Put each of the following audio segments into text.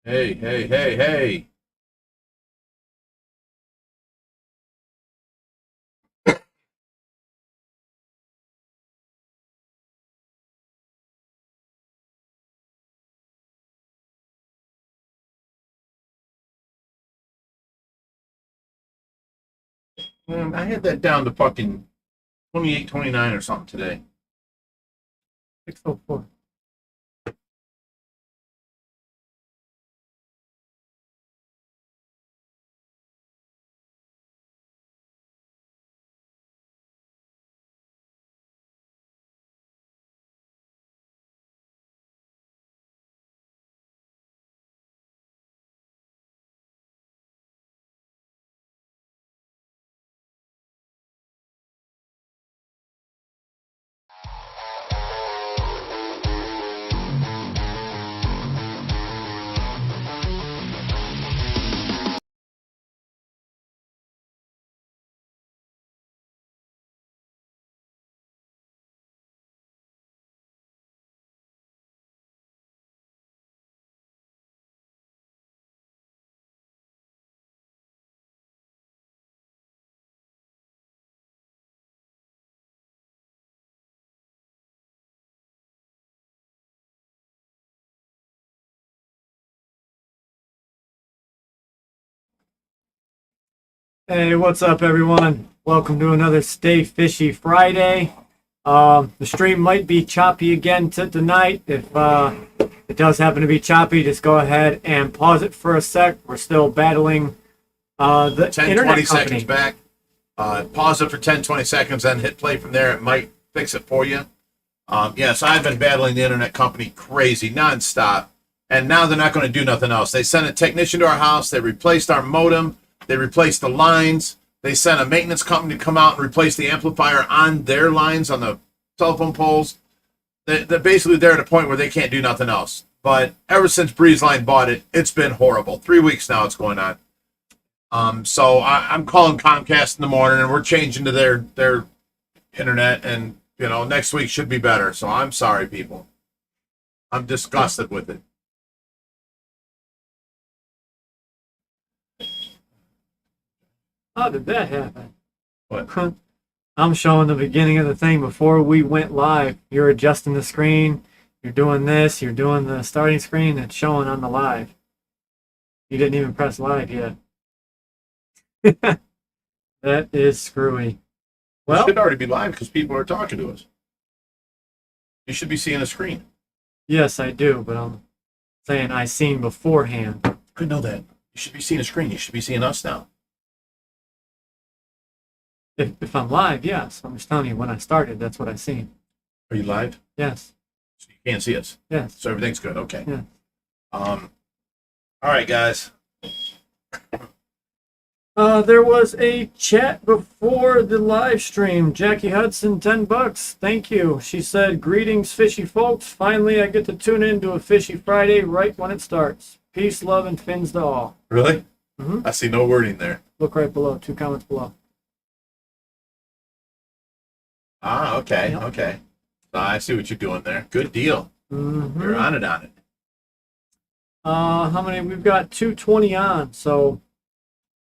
Hey, hey, hey, hey. Man, I had that down to fucking 28, 29 or something today. 604. Hey, what's up, everyone? Welcome to another Stay Fishy Friday. The stream might be choppy again tonight. If it does happen to be choppy, just go ahead and pause it for a sec. We're still battling the 10, internet 20 company. seconds back. Pause it for 10, 20 seconds, then hit play from there. It might fix it for you. Yes, I've been battling the internet company crazy, nonstop. And now they're not going to do nothing else. They sent a technician to our house. They replaced our modem. They replaced the lines. They sent a maintenance company to come out and replace the amplifier on their lines on the telephone poles. They're basically they're at a point where they can't do nothing else. But ever since BreezeLine bought it, it's been horrible. 3 weeks now it's going on. So I'm calling Comcast in the morning, and we're changing to their internet, and next week should be better. So I'm sorry, people. I'm disgusted with it. How did that happen? What? I'm showing the beginning of the thing before we went live. You're adjusting the screen. You're doing this. You're doing the starting screen. It's showing on the live. You didn't even press live yet. That is screwy. Well, it Well, should already be live because people are talking to us. You should be seeing a screen. yes, I do, but I'm saying I seen beforehand. I know that. You should be seeing a screen. You should be seeing us now. If I'm live, yes. I'm just telling you, when I started, that's what I seen. Are you live? Yes, So you can't see us. yes, So everything's good. Okay. yeah. All right, guys. There was a chat before the live stream. Jackie Hudson, $10. Thank you. She said, "Greetings, fishy folks. Finally, I get to tune in to a Fishy Friday right when it starts. Peace, love, and fins to all." Really? Mhm. I see no wording there. Look right below. 2 comments below. Ah, okay. Yep. Okay. I see what you're doing there. Good deal. Mm-hmm. You're on it. How many? We've got 220 on. So,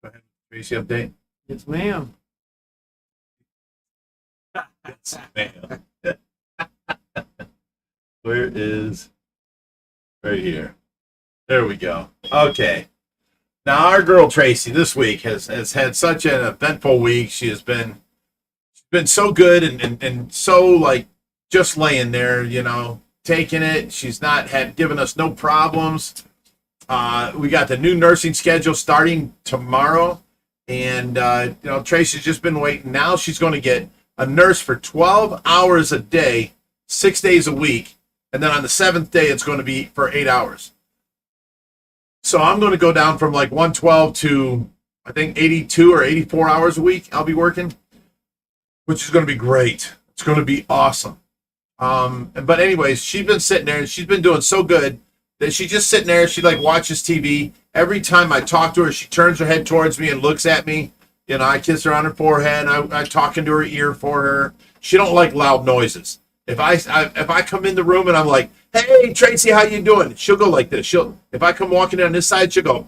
Go ahead. Tracy update. yes, ma'am. Yes, ma'am. Where is... Right here. There we go. Okay. Now, our girl Tracy this week has had such an eventful week. She has been so good and so, like, just laying there, taking it. She's not given us no problems. We got the new nursing schedule starting tomorrow. And, Tracy's just been waiting. Now she's going to get a nurse for 12 hours a day, 6 days a week. And then on the 7th day, it's going to be for 8 hours. So I'm going to go down from like 112 to, I think, 82 or 84 hours a week I'll be working, which is going to be great. It's going to be awesome. But anyways, she's been sitting there, and she's been doing so good that she's just sitting there. She, like, watches TV. Every time I talk to her, she turns her head towards me and looks at me. I kiss her on her forehead. I talk into her ear for her. She don't like loud noises. If I come in the room and I'm like, hey, Tracy, how you doing? She'll go like this. If I come walking down this side, she'll go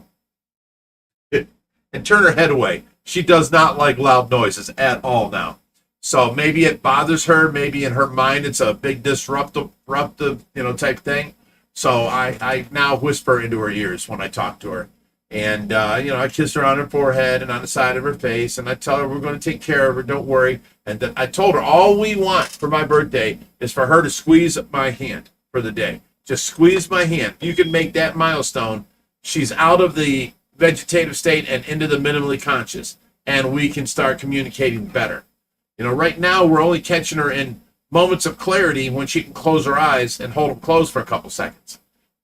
and turn her head away. She does not like loud noises at all now. So maybe it bothers her. Maybe in her mind it's a big disruptive, type thing. So I now whisper into her ears when I talk to her. And, I kiss her on her forehead and on the side of her face. And I tell her we're going to take care of her. Don't worry. And then I told her all we want for my birthday is for her to squeeze my hand for the day. Just squeeze my hand. If you can make that milestone, she's out of the vegetative state and into the minimally conscious. And we can start communicating better. Right now we're only catching her in moments of clarity when she can close her eyes and hold them closed for a couple seconds.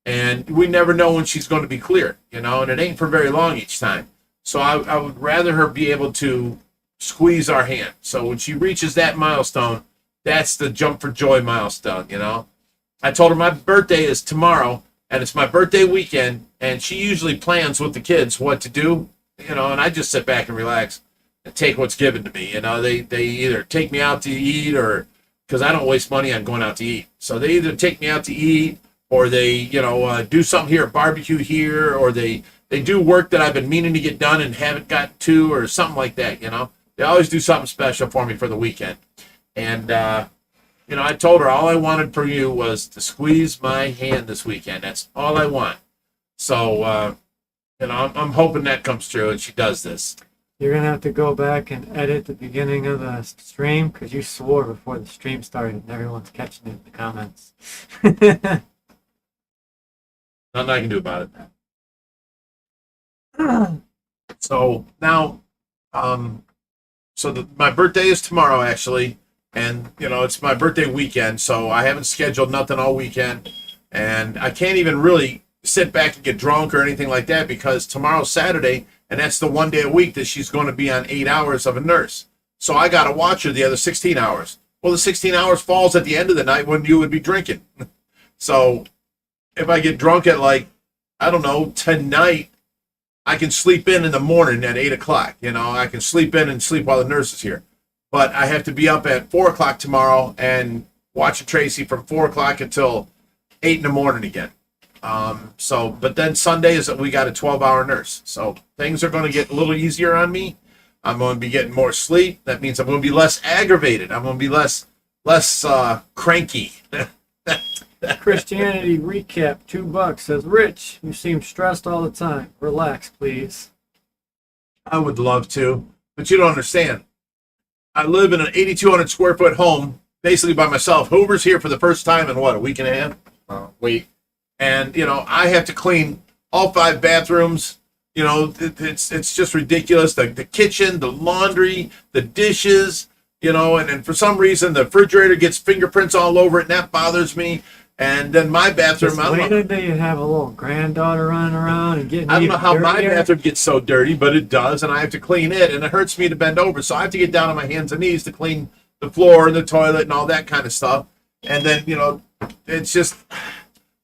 And we never know when she's going to be clear, and it ain't for very long each time. So I would rather her be able to squeeze our hand. So when she reaches that milestone, that's the jump for joy milestone, I told her my birthday is tomorrow, and it's my birthday weekend, and she usually plans with the kids what to do, and I just sit back and relax and take what's given to me. They either take me out to eat or, because I don't waste money on going out to eat. So they either take me out to eat or they, do something here, barbecue here, or they do work that I've been meaning to get done and haven't gotten to, or something like that, They always do something special for me for the weekend. And, I told her all I wanted for you was to squeeze my hand this weekend. That's all I want. So, I'm hoping that comes true and she does this. You're going to have to go back and edit the beginning of the stream because you swore before the stream started and everyone's catching it in the comments. Nothing I can do about it. So now, my birthday is tomorrow, actually. And, it's my birthday weekend, so I haven't scheduled nothing all weekend. And I can't even really sit back and get drunk or anything like that because tomorrow's Saturday, and that's the one day a week that she's going to be on 8 hours of a nurse. So I got to watch her the other 16 hours. Well, the 16 hours falls at the end of the night when you would be drinking. So if I get drunk at tonight, I can sleep in the morning at 8 o'clock. I can sleep in and sleep while the nurse is here. But I have to be up at 4 o'clock tomorrow and watching Tracy from 4 o'clock until 8 in the morning again. But then Sunday is we got a 12-hour nurse. So things are going to get a little easier on me. I'm going to be getting more sleep. That means I'm going to be less aggravated. I'm going to be less cranky. Christianity recap, $2 says, Rich, you seem stressed all the time. Relax, please. I would love to, but you don't understand. I live in an 8,200 square foot home, basically by myself. Hoover's here for the first time in a week and a half? Week. And, I have to clean all 5 bathrooms. It's just ridiculous. The kitchen, the laundry, the dishes, and then for some reason the refrigerator gets fingerprints all over it, and that bothers me. And then my bathroom, I don't know. That you have a little granddaughter running around and getting. I don't know how my bathroom gets so dirty, but it does, and I have to clean it, and it hurts me to bend over, so I have to get down on my hands and knees to clean the floor and the toilet and all that kind of stuff. And then it's just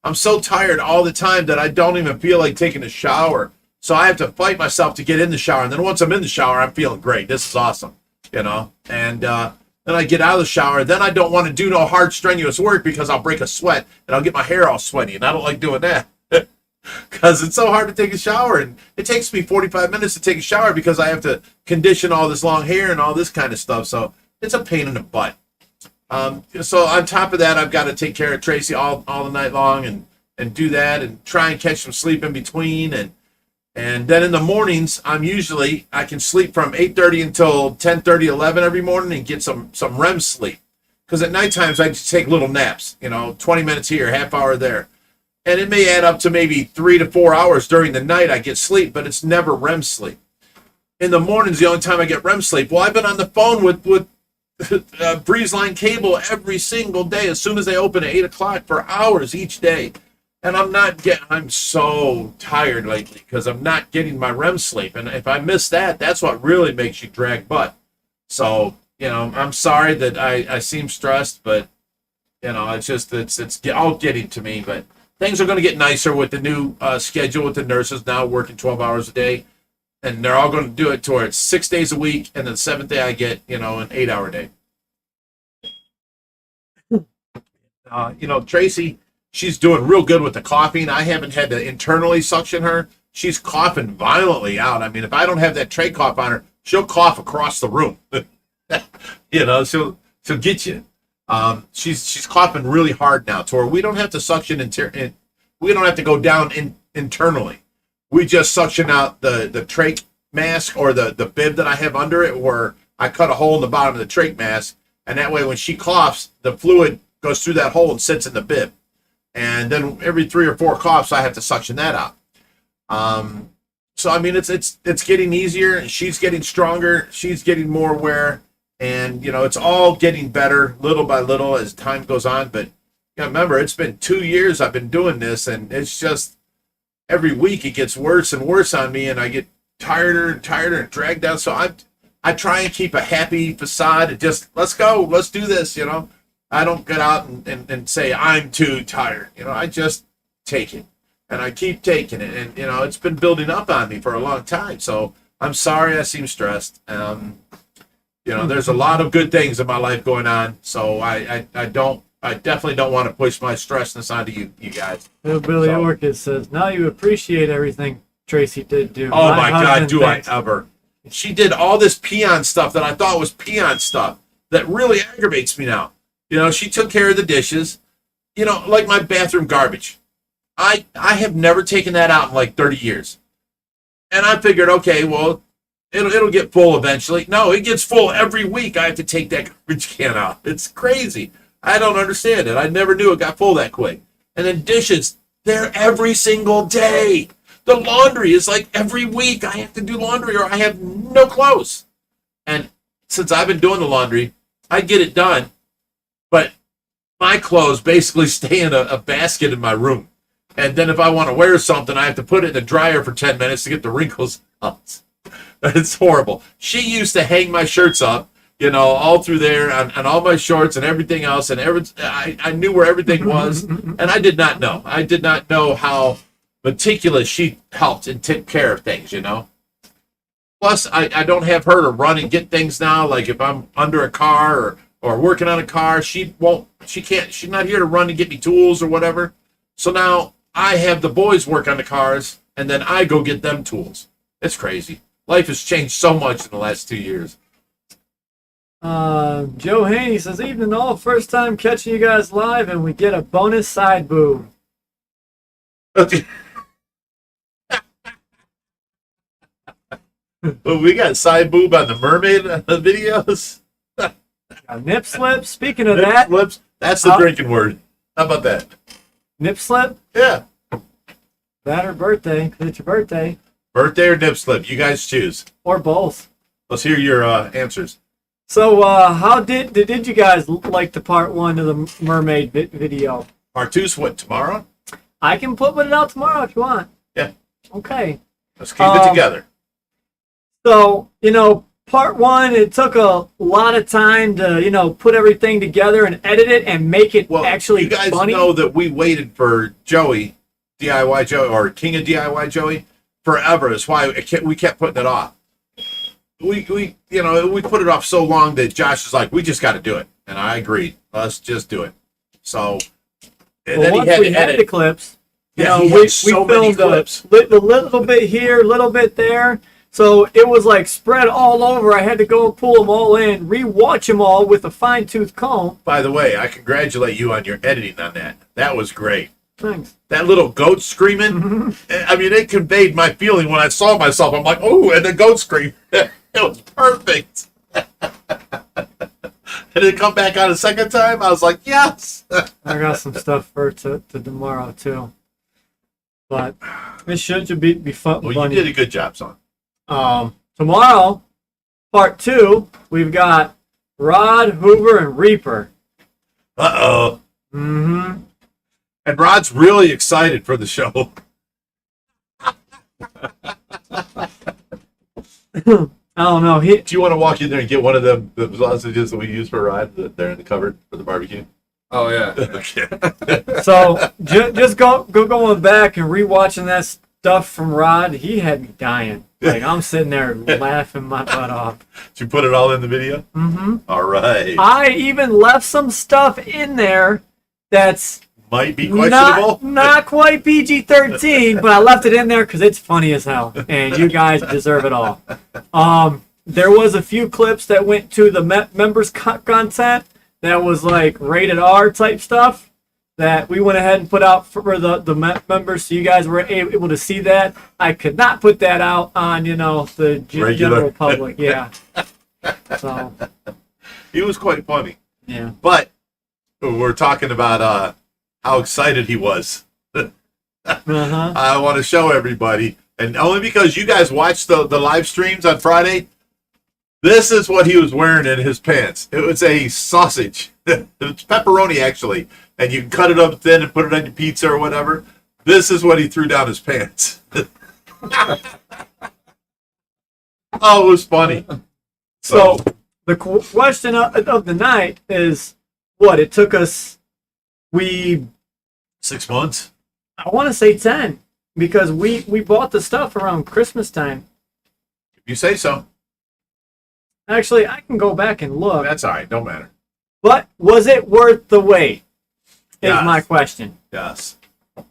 I'm so tired all the time that I don't even feel like taking a shower. So I have to fight myself to get in the shower, and then once I'm in the shower, I'm feeling great. This is awesome, and. Then I get out of the shower. Then I don't want to do no hard, strenuous work because I'll break a sweat and I'll get my hair all sweaty. And I don't like doing that because it's so hard to take a shower. And it takes me 45 minutes to take a shower because I have to condition all this long hair and all this kind of stuff. So it's a pain in the butt. So on top of that, I've got to take care of Tracy all the night long and do that and try and catch some sleep in between. And then in the mornings, I can sleep from 8:30 until 10:30, 11 every morning and get some REM sleep. Because at night times, I just take little naps, 20 minutes here, half hour there. And it may add up to maybe 3 to 4 hours during the night I get sleep, but it's never REM sleep. In the mornings, the only time I get REM sleep. Well, I've been on the phone with Breeze Line Cable every single day as soon as they open at 8 o'clock for hours each day. And I'm so tired lately because I'm not getting my REM sleep. And if I miss that, that's what really makes you drag butt. So, I'm sorry that I seem stressed, but, it's all getting to me. But things are going to get nicer with the new schedule with the nurses now working 12 hours a day. And they're all going to do it towards 6 days a week. And then the 7th day I get, an 8-hour day. Tracy she's doing real good with the coughing. I haven't had to internally suction her. She's coughing violently out. I mean, if I don't have that tray cough on her, she'll cough across the room. You know, she'll get you. She's coughing really hard now, to where we don't have to suction we don't have to go down internally. We just suction out the trach mask or the bib that I have under it, where I cut a hole in the bottom of the trach mask, and that way when she coughs, the fluid goes through that hole and sits in the bib. And then every 3 or 4 coughs, I have to suction that out. So I mean, it's getting easier. She's getting stronger. She's getting more aware, and you know, it's all getting better little by little as time goes on. But you know, remember, it's been 2 years I've been doing this, and it's just every week it gets worse and worse on me, and I get tireder and tireder and dragged down. So I try and keep a happy facade and just let's go, let's do this. You know, I don't get out and say I'm too tired. You know, I just take it. And I keep taking it, and you know, it's been building up on me for a long time. So I'm sorry I seem stressed. You know, there's a lot of good things in my life going on. So I definitely don't want to push my stressness onto you guys. Billy Orchid says, now you appreciate everything Tracy did do. Oh my God, do I ever? She did all this peon stuff that I thought was peon stuff that really aggravates me now. You know, she took care of the dishes. You know, like my bathroom garbage. I have never taken that out in like 30 years. And I figured, okay, well, it'll get full eventually. No, it gets full every week. I have to take that garbage can out. It's crazy. I don't understand it. I never knew it got full that quick. And then dishes, they're every single day. The laundry is like every week I have to do laundry or I have no clothes. And since I've been doing the laundry, I get it done. But my clothes basically stay in a basket in my room. And then if I want to wear something, I have to put it in the dryer for 10 minutes to get the wrinkles out. It's horrible. She used to hang my shirts up, you know, all through there and all my shorts and everything else. And I knew where everything was. And I did not know. I did not know how meticulous she helped and took care of things, you know. Plus, I don't have her to run and get things now. Like if I'm under a car or working on a car, she's not here to run and get me tools or whatever. So now I have the boys work on the cars, and then I go get them tools. It's crazy. Life has changed so much in the last 2 years. Joe Haney says, evening all, first time catching you guys live, and we get a bonus side boob. Okay. Well, we got side boob on the Mermaid videos. Nip slip. Speaking of nip that. Slips, that's the drinking word. How about that? Nip slip? Yeah. That or birthday, because it's your birthday. Birthday or nip slip, you guys choose. Or both. Let's hear your answers. So, how did you guys like the part 1 of the Mermaid video? Part 2's what, tomorrow? I can put it out tomorrow if you want. Yeah. Okay. Let's keep it together. So, you know, part 1, it took a lot of time to, you know, put everything together and edit it and make it actually you guys funny. know that we waited for Joey, DIY Joey, or King of DIY Joey, forever. That's why we kept putting it off. We put it off so long that Josh is like, we just got to do it. And I agreed. Let's just do it. So, and then once he had we to had edit the clips, Yeah, you know, we we so many filmed clips. a little bit here, a little bit there. So it was like spread all over. I had to go and pull them all in, re-watch them all with a fine-tooth comb. By the way, I congratulate you on your editing on that. That was great. Thanks. That little goat screaming, I mean, it conveyed my feeling when I saw myself. I'm like, oh, and the goat scream. It was perfect. And it come back out a second time. I was like, yes. I got some stuff for to tomorrow, too. But it should be fun. Well, funny. you did a good job, son. Tomorrow, part 2, we've got Rod, Hoover, and Reaper. Uh-oh. Mm-hmm. And Rod's really excited for the show. I don't know. Do you want to walk in there and get one of the sausages that we use for Rod that they're in the cupboard for the barbecue? Oh, yeah. Okay. So just going back and rewatching that stuff from Rod. He had me dying. Like, I'm sitting there laughing my butt off. Did you put it all in the video? Mm-hmm. All right. I even left some stuff in there that's might be questionable. Not quite PG-13, but I left it in there because it's funny as hell, and you guys deserve it all. There was a few clips that went to the members content that was like rated R type stuff that we went ahead and put out for the members, so you guys were able to see that. I could not put that out on the general public. Yeah. So He was quite funny. yeah. But we're talking about how excited he was. Uh-huh. I want to show everybody, and only because you guys watched the live streams on Friday, this is what he was wearing in his pants. It was a sausage. It's pepperoni, actually, and you can cut it up thin and put it on your pizza or whatever. This is what he threw down his pants. Oh, it was funny. So the question of the night is, what it took us? 6 months. I want to say 10 because we bought the stuff around Christmas time. If you say so. Actually, I can go back and look. That's all right. Don't matter. But was it worth the wait? Is Yes. my question. Yes. Oh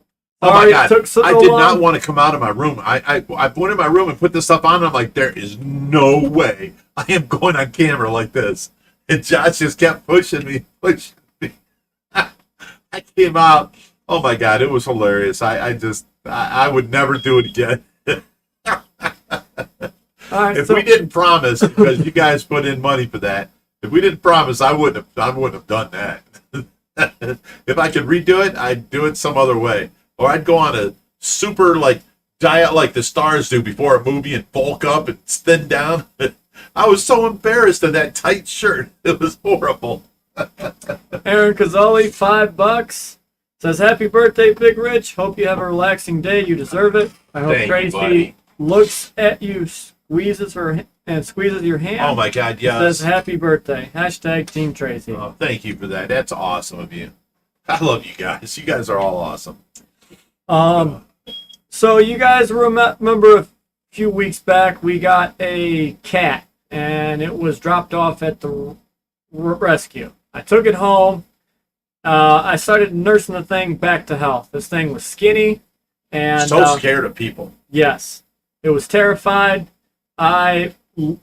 Sorry my it God! took so I did long. not want to come out of my room. I went in my room and put this stuff on. And I'm like, there is no way I am going on camera like this. And Josh just kept pushing me. I came out. Oh my God! It was hilarious. I would never do it again. All right, If so we didn't promise, because you guys put in money for that, if we didn't promise, I wouldn't have done that. If I could redo it, I'd do it some other way. Or I'd go on a super diet like the stars do before a movie and bulk up and thin down. I was so embarrassed in that tight shirt. It was horrible. Aaron Cazzoli, $5 says, "Happy birthday, Bigrich. Hope you have a relaxing day. You deserve it. I hope Thank you, Tracy buddy. looks at you, squeezes your hand. Oh my God, yes. Says happy birthday. Hashtag Team Tracy." Oh, thank you for that. That's awesome of you. I love you guys. You guys are all awesome. So you guys remember a few weeks back we got a cat and it was dropped off at the rescue. I took it home. I started nursing the thing back to health. This thing was skinny and So scared of people. yes, it was terrified. I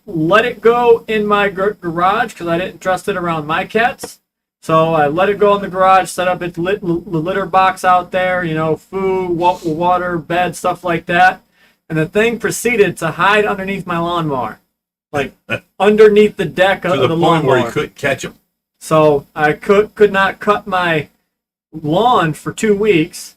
let it go in my garage because I didn't trust it around my cats. So I let it go in the garage, set up its litter box out there, food, water, bed, stuff like that. And the thing proceeded to hide underneath my lawnmower, like underneath the deck To of the the point lawnmower. where you couldn't catch them. So I could not cut my lawn for 2 weeks.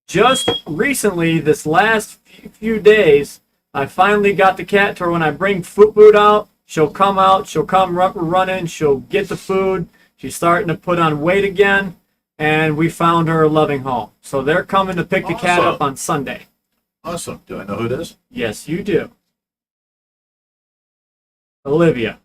Just recently, this last few days, I finally got the cat to where when I bring food out, she'll come out, she'll come running, she'll get the food. She's starting to put on weight again, and we found her a loving home. So they're coming to pick the cat Awesome. up on Sunday. Awesome. Do I know who it is? Yes, you do. Olivia.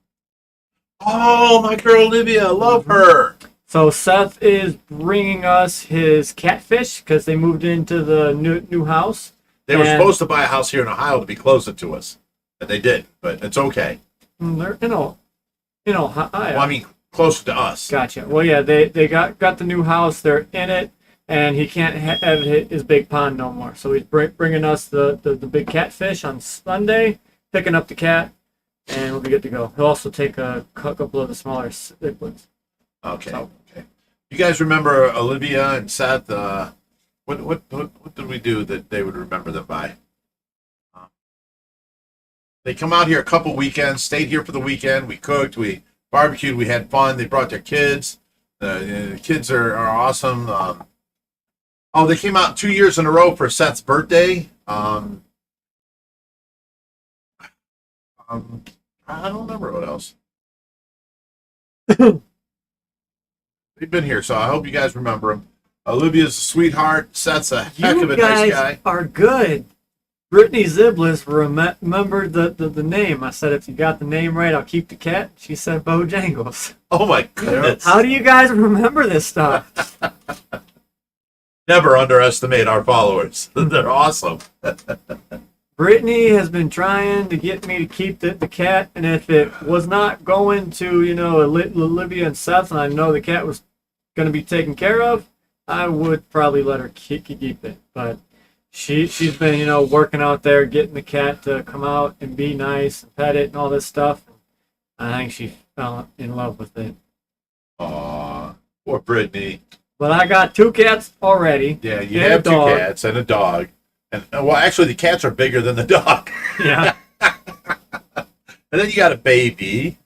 Oh, my girl Olivia. Love her. So Seth is bringing us his catfish because they moved into the new house. They were And- supposed to buy a house here in Ohio to be closer to us, and they did, but it's okay. They're Well, I mean, closer to us. Gotcha. Well, yeah, they got the new house. They're in it, and he can't have his big pond no more. So he's bringing us the big catfish on Sunday, picking up the cat, and we'll be good to go. He'll also take a couple of the smaller siblings. Okay. So- Okay. You guys remember Olivia and Seth? What did we do that they would remember them by? They come out here a couple weekends, stayed here for the weekend. We cooked, we barbecued, we had fun. They brought their kids. The kids are awesome. They came out 2 years in a row for Seth's birthday. I don't remember what else. They've been here, so I hope you guys remember them. Olivia's a sweetheart. Seth's a heck of a nice guy. You guys are good. Brittany Ziblis remembered the name. I said, if you got the name right, I'll keep the cat. She said Bojangles. Oh my goodness. How do you guys remember this stuff? Never underestimate our followers. They're awesome. Brittany has been trying to get me to keep the cat, and if it was not going to, Olivia and Seth, and I know the cat was going to be taken care of, I would probably let her keep it, but she's been, working out there, getting the cat to come out and be nice and pet it and all this stuff. I think she fell in love with it. Aw, poor Brittany. But I got 2 cats already. Yeah, you have 2 cats and a dog. And well, actually, the cats are bigger than the dog. Yeah. And then you got a baby.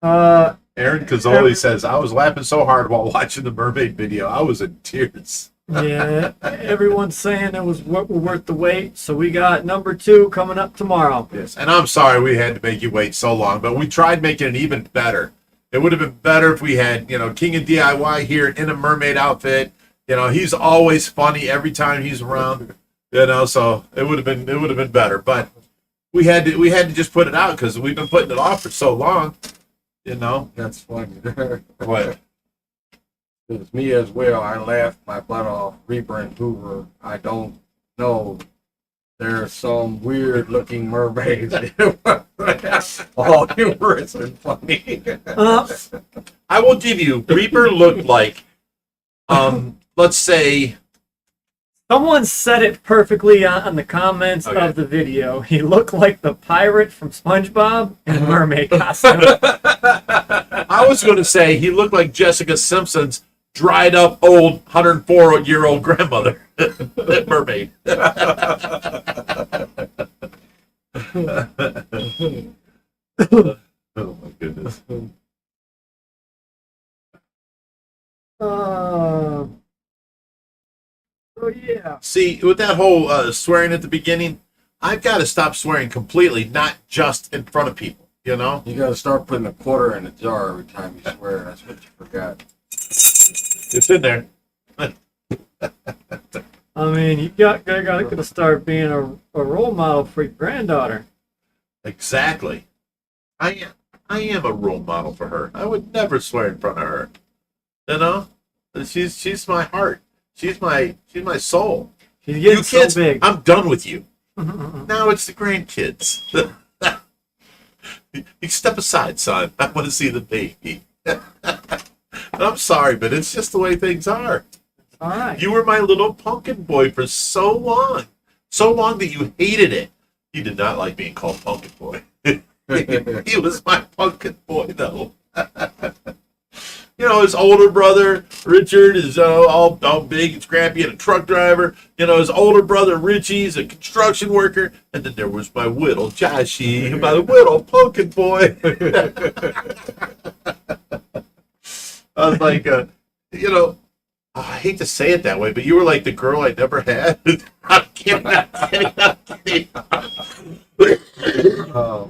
Aaron Cazzoli says, I was laughing so hard while watching the Mermaid video. I was in tears. Yeah, everyone's saying it was worth the wait. So we got number 2 coming up tomorrow. Yes, and I'm sorry we had to make you wait so long, but we tried making it even better. It would have been better if we had, King of DIY here in a mermaid outfit. He's always funny every time he's around. So it would have been better. But we had to just put it out because we've been putting it off for so long. That's funny. What? It's me as well. I laughed my butt off. Reaper and Hoover. I don't know. There's some weird looking mermaids. All humorous and funny. I will give you, Reaper looked like, let's say, someone said it perfectly on the comments of the video. He looked like the pirate from SpongeBob in a mermaid costume. I was going to say he looked like Jessica Simpson's dried up old 104-year-old grandmother. That mermaid. Oh my goodness. Oh yeah. See, with that whole swearing at the beginning, I've got to stop swearing completely, not just in front of people. You got to start putting a quarter in a jar every time you swear. That's what you forgot. It's in there. I mean, you got to start being a role model for your granddaughter. Exactly. I am a role model for her. I would never swear in front of her. She's my heart. She's my soul. She's getting you kids, so big. I'm done with you. Now it's the grandkids. You step aside, son. I want to see the baby. I'm sorry, but it's just the way things are. All right. You were my little pumpkin boy for so long. So long that you hated it. You did not like being called pumpkin boy. He was my pumpkin boy, though. His older brother, Richard, is all big and scrappy and a truck driver. His older brother, Richie's a construction worker. And then there was my little Joshy, my little pumpkin boy. I was like, I hate to say it that way, but you were like the girl I never had. I'm kidding.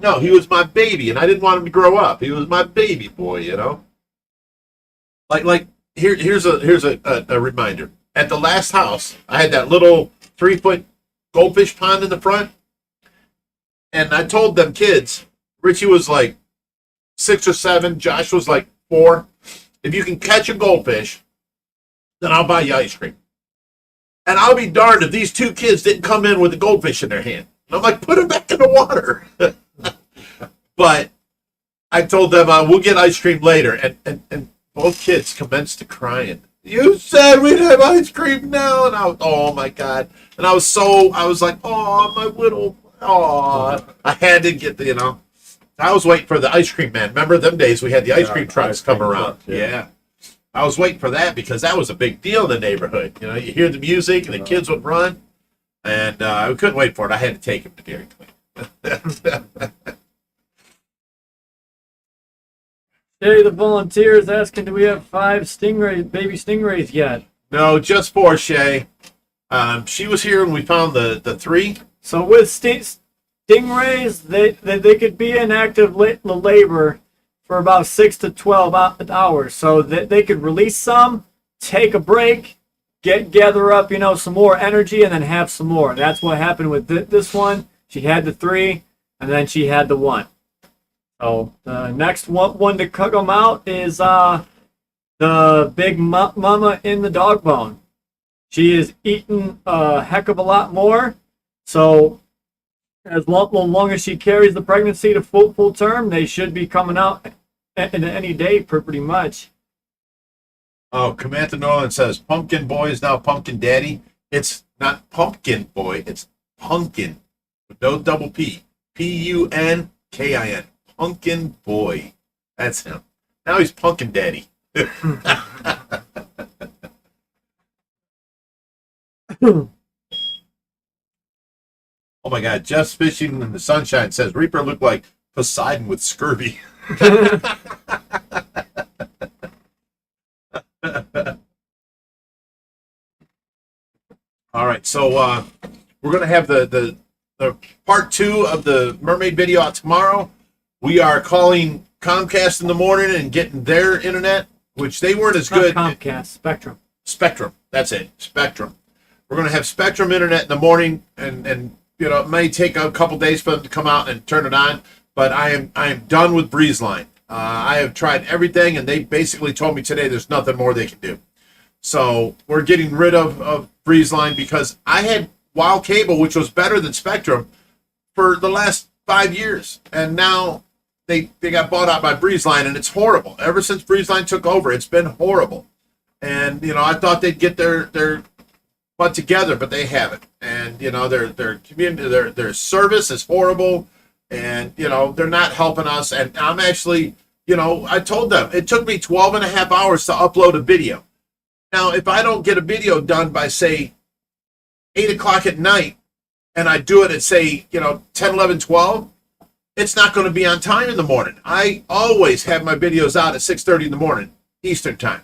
No, he was my baby, and I didn't want him to grow up. He was my baby boy, Like here's a reminder. At the last house, I had that little 3-foot goldfish pond in the front, and I told them kids, Richie was like 6 or 7, Josh was like 4. If you can catch a goldfish, then I'll buy you ice cream. And I'll be darned if these 2 kids didn't come in with a goldfish in their hand. And I'm like, put it back in the water. But I told them we'll get ice cream later, and both kids commenced to crying. You said we'd have ice cream now, and oh my God! And I was like, oh my little, I had to get I was waiting for the ice cream man. Remember them days we had the ice cream trucks come around? Yeah. I was waiting for that because that was a big deal in the neighborhood. You hear the music and the kids would run, and I couldn't wait for it. I had to take him to Dairy Queen. Hey, the volunteers asking, do we have 5 baby stingrays yet? No, just 4, Shay. She was here when we found the 3. So with stingrays, they could be in active labor for about 6 to 12 hours. So they could release some, take a break, gather up, some more energy, and then have some more. That's what happened with this one. She had the 3, and then she had the 1. So the next one to come out is the big mama in the dog bone. She is eating a heck of a lot more. So As long as she carries the pregnancy to full term, they should be coming out in any day, pretty much. Oh, Commander Nolan says Pumpkin Boy is now Pumpkin Daddy. It's not Pumpkin Boy, it's Punkin with no double P. Punkin. Pumpkin Boy. That's him. Now he's Pumpkin Daddy. Oh my God, Just Fishing in the Sunshine says Reaper looked like Poseidon with scurvy. All right, so we're going to have the part 2 of the Mermaid video out tomorrow. We are calling Comcast in the morning and getting their internet, which they weren't as good. Not Comcast, Spectrum. Spectrum, that's it, Spectrum. We're going to have Spectrum internet in the morning, and you know, it may take a couple days for them to come out and turn it on, but I am done with BreezeLine. I have tried everything, and they basically told me today there's nothing more they can do. So we're getting rid of BreezeLine because I had Wild Cable, which was better than Spectrum, for the last 5 years, and now they got bought out by BreezeLine, and it's horrible. Ever since BreezeLine took over, it's been horrible. And you know, I thought they'd get their butt together, but they haven't. And you know, their community, their service is horrible, and you know, they're not helping us. And I'm actually, you know, I told them it took me 12 and a half hours to upload a video. Now, if I don't get a video done by say 8 o'clock at night, and I do it at say, you know, 10, 11, 12, it's not going to be on time in the morning. I always have my videos out at 6:30 in the morning, Eastern time.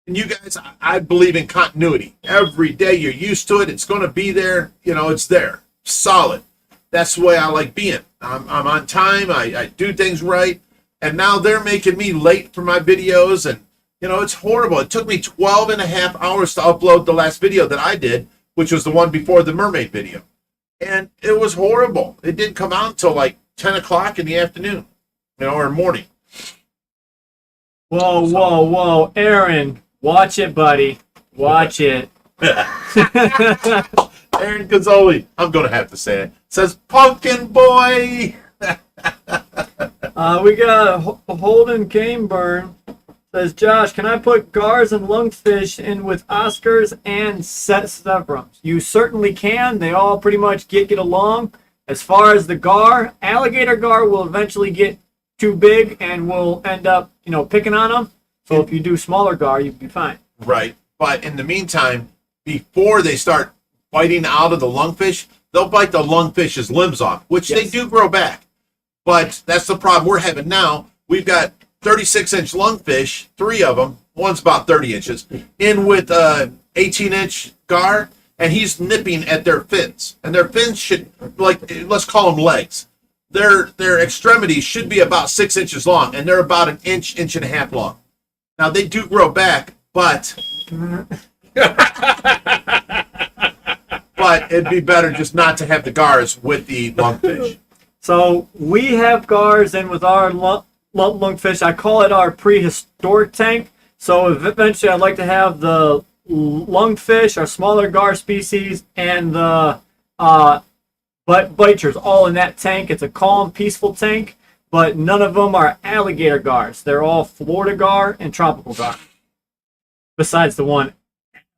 And you guys, I believe in continuity. Every day you're used to it. It's going to be there. You know, it's there. Solid. That's the way I like being. I'm on time. I do things right. And now they're making me late for my videos. And, you know, it's horrible. It took me 12 and a half hours to upload the last video that I did, which was the one before the Mermaid video. And it was horrible. It didn't come out until like 10 o'clock in the afternoon, you know, or morning. Whoa. Aaron, watch it, buddy. Watch it. Aaron Gazzoli, I'm going to have to say it, says Pumpkin Boy. We got Holden Caneburn. Says, Josh, can I put gars and lungfish in with Oscars and Severums? You certainly can. They all pretty much get along. As far as the gar, alligator gar will eventually get too big and will end up, you know, picking on them. So if you do smaller gar, you'd be fine. Right. But in the meantime, before they start biting out of the lungfish, they'll bite the lungfish's limbs off, which they do grow back. But that's the problem we're having now. We've got 36-inch lungfish, 3 of them, one's about 30 inches, in with 18-inch gar, and he's nipping at their fins. And their fins should, like, let's call them legs. Their extremities should be about 6 inches long, and they're about an inch, inch and a half long. Now, they do grow back, but it'd be better just not to have the gars with the lungfish. So we have gars in with our lungfish. I call it our prehistoric tank. So eventually I'd like to have the lungfish, our smaller gar species, and the bichers all in that tank. It's a calm, peaceful tank, but none of them are alligator gars. They're all Florida gar and tropical gar. Besides the one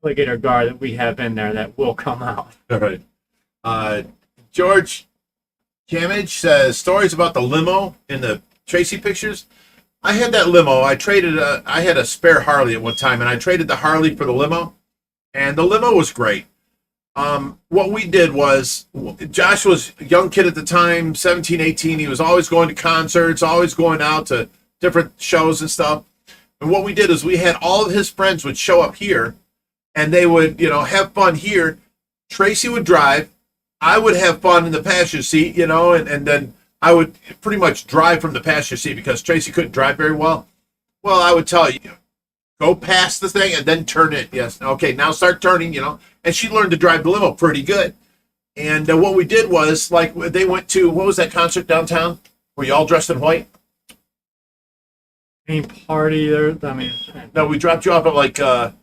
alligator gar that we have in there that will come out. All right. George Camage says, stories about the limo in the Tracy pictures. I had that limo. I had a spare Harley at one time, and I traded the Harley for the limo, and the limo was great. What we did was, Josh was a young kid at the time, 17, 18. He was always going to concerts, always going out to different shows and stuff. And what we did is we had all of his friends would show up here, and they would, you know, have fun here. Tracy would drive. I would have fun in the passenger seat, you know, and then I would pretty much drive from the passenger seat because Tracy couldn't drive very well. Well, I would tell you, go past the thing and then turn it. Yes. Okay, now start turning, you know. And she learned to drive the limo pretty good. And what we did was, like, they went to, what was that concert downtown? Were you all dressed in white? Any party there? I mean, no, we dropped you off at, like, the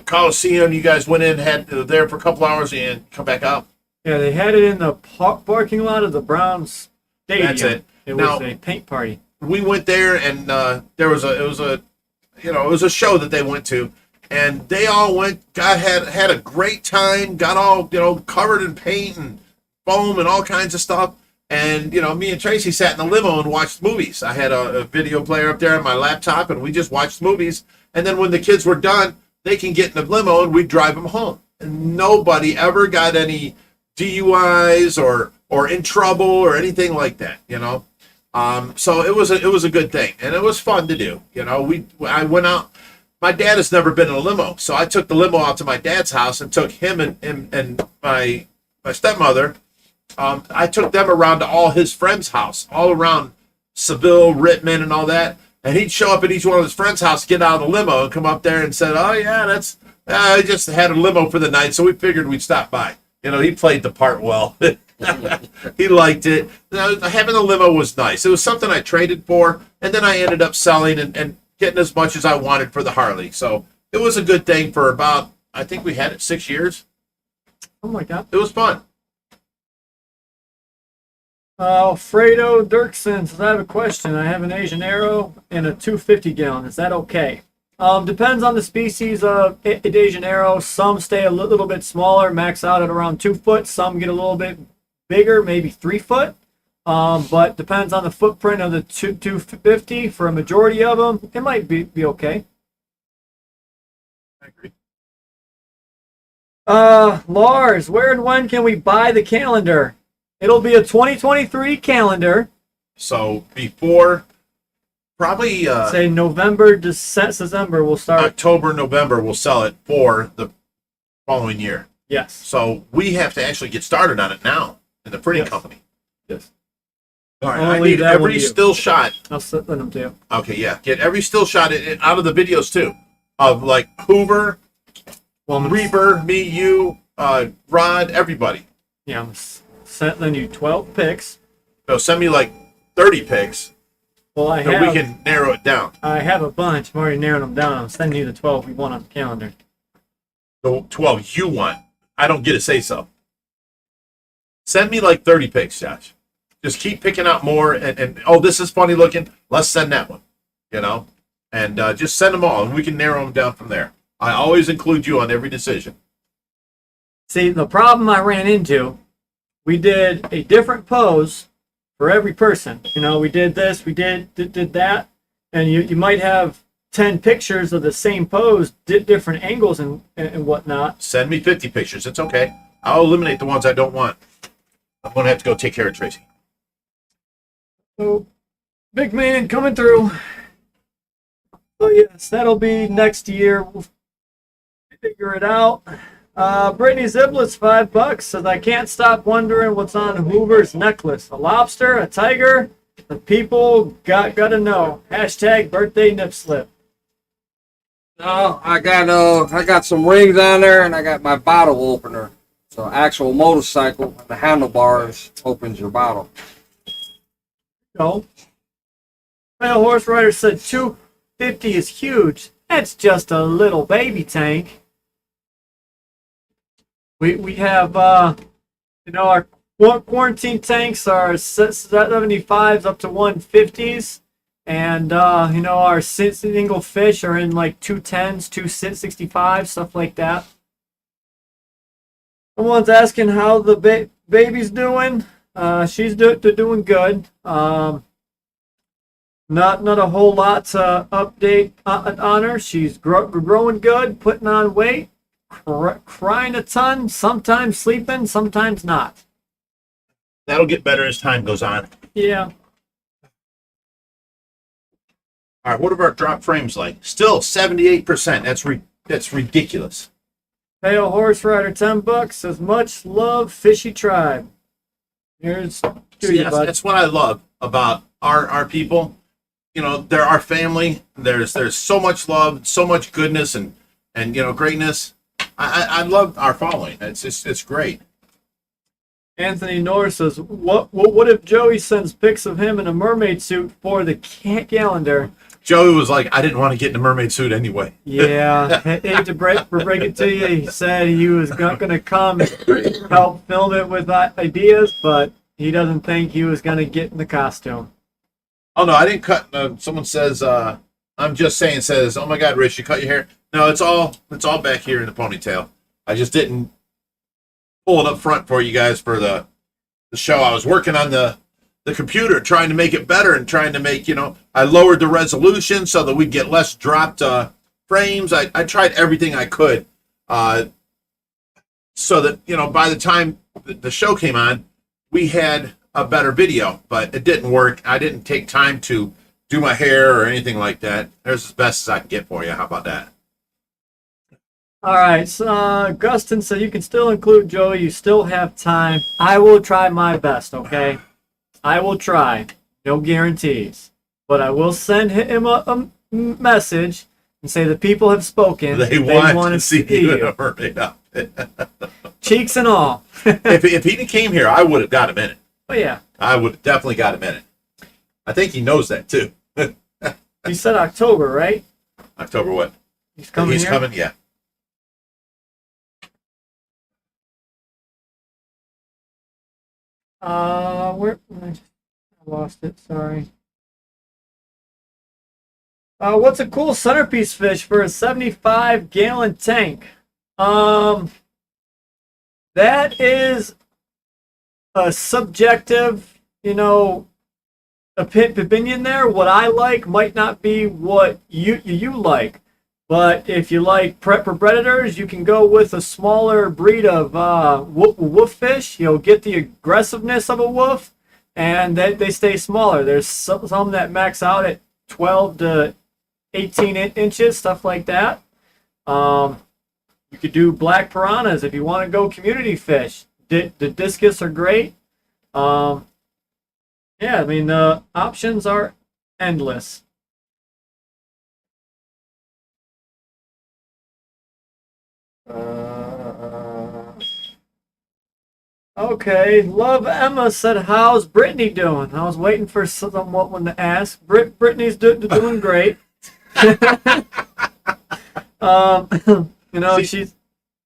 Coliseum. You guys went in, had there for a couple hours, and come back out. Yeah, they had it in the parking lot of the Browns stadium. That's it. It Now- was a paint party. We went there, and it was a show that they went to, and they all went, had a great time, got all covered in paint and foam and all kinds of stuff. And me and Tracy sat in the limo and watched movies. I had a video player up there on my laptop, and we just watched movies. And then when the kids were done, they can get in the limo and we'd drive them home. And nobody ever got any DUIs or in trouble or anything like that. So it was a good thing, and it was fun to do. I went out. My dad has never been in a limo, so I took the limo out to my dad's house and took him and my stepmother. I took them around to all his friends' house, all around Seville, Rittman, and all that. And he'd show up at each one of his friends' house, get out of the limo, and come up there and said, "Oh yeah, I just had a limo for the night, so we figured we'd stop by." He played the part well. He liked it. Having a limo was nice. It was something I traded for, and then I ended up selling and getting as much as I wanted for the Harley. So it was a good thing for about, I think we had it 6 years. Oh my God. It was fun. Alfredo Dirksen says, I have a question. I have an Asian Arrow and a 250 gallon. Is that okay? Depends on the species of Asian Arrow. Some stay a little bit smaller, max out at around 2 foot. Some get a little bit bigger, maybe 3 foot. But depends on the footprint of the 250. For a majority of them, it might be okay. I agree. Lars, where and when can we buy the calendar? It'll be a 2023 calendar. So before, probably Say November, December, we'll start. October, November, we'll sell it for the following year. Yes. So we have to actually get started on it now in the printing Yes. company. Yes. All right, I'll I leave need that with every you. still shot. I'll send them to you. Okay, yeah. Get every still shot out of the videos too, of like Hoover, Well, Reaper, me, you, Rod, everybody. yeah, I'm sending you 12 picks. So send me like 30 pics, Well, I so have, we can narrow it down. I have a bunch. I'm already narrowing them down. I'm sending you the 12 we want on the calendar. The 12 you want. I don't get to say so. Send me like 30 pics, Josh. Just keep picking out more, and oh, this is funny looking. Let's send that one, and just send them all, and we can narrow them down from there. I always include you on every decision. See, the problem I ran into, we did a different pose for every person. We did this, we did that, and you might have 10 pictures of the same pose, different angles and whatnot. Send me 50 pictures. It's okay. I'll eliminate the ones I don't want. I'm going to have to go take care of Tracy. So, big man coming through. Oh yes, that'll be next year. We'll figure it out. Brittany Ziblets, $5 says, I can't stop wondering what's on Hoover's necklace. A lobster, a tiger. The people gotta know. Hashtag birthday nip slip. No, I got some rings on there, and I got my bottle opener. So actual motorcycle, and the handlebars opens your bottle. No. Male horse rider said 250 is huge. That's just a little baby tank. We have our quarantine tanks are 75s up to 150s, and our single fish are in like 210s, 265s, stuff like that. Someone's asking how the baby's doing. She's doing good. Not a whole lot to update on her. She's growing good, putting on weight, crying a ton, sometimes sleeping, sometimes not. That'll get better as time goes on. Yeah. All right, what are our drop frames like? Still 78%. That's ridiculous. Pale Horse Rider, $10. Says, much love, Fishy Tribe. Here's to See, you, that's, bud. that's what I love about our people. They're our family. There's so much love, so much goodness, and greatness. I love our following. It's great. Anthony Norris says, what if Joey sends pics of him in a mermaid suit for the calendar? Joey was like, I didn't want to get in a mermaid suit anyway. Yeah, hate to break it to you. He said he was going to come help film it with ideas, but he doesn't think he was going to get in the costume. Oh no, I didn't cut. Someone says, I'm just saying. Says, oh my God, Rich, you cut your hair? No, it's all back here in the ponytail. I just didn't pull it up front for you guys for the show. I was working on the computer, trying to make it better and trying to make, I lowered the resolution so that we'd get less dropped frames. I tried everything I could so that, by the time the show came on, we had a better video, but it didn't work. I didn't take time to do my hair or anything like that. There's as best as I can get for you. How about that? All right, so Gustin said you can still include Joey. You still have time. I will try my best, okay? I will try. No guarantees. But I will send him a message and say the people have spoken. They want to see you in a mermaid outfit. Cheeks and all. If he came here, I would have got him in it. Oh, yeah. I would have definitely got him in it. I think he knows that, too. You said October, right? October what? He's coming He's here? coming, yeah. Where? I lost it. Sorry. What's a cool centerpiece fish for a 75-gallon tank? That is a subjective, opinion there. What I like might not be what you like. But if you like predators, you can go with a smaller breed of wolf fish. You'll get the aggressiveness of a wolf, and they stay smaller. There's some that max out at 12 to 18 inches, stuff like that. You could do black piranhas if you want to go community fish. The discus are great. Yeah, I mean, the options are endless. Okay, Love Emma said, how's Brittany doing? I was waiting for someone to ask. Brittany's doing great. She's...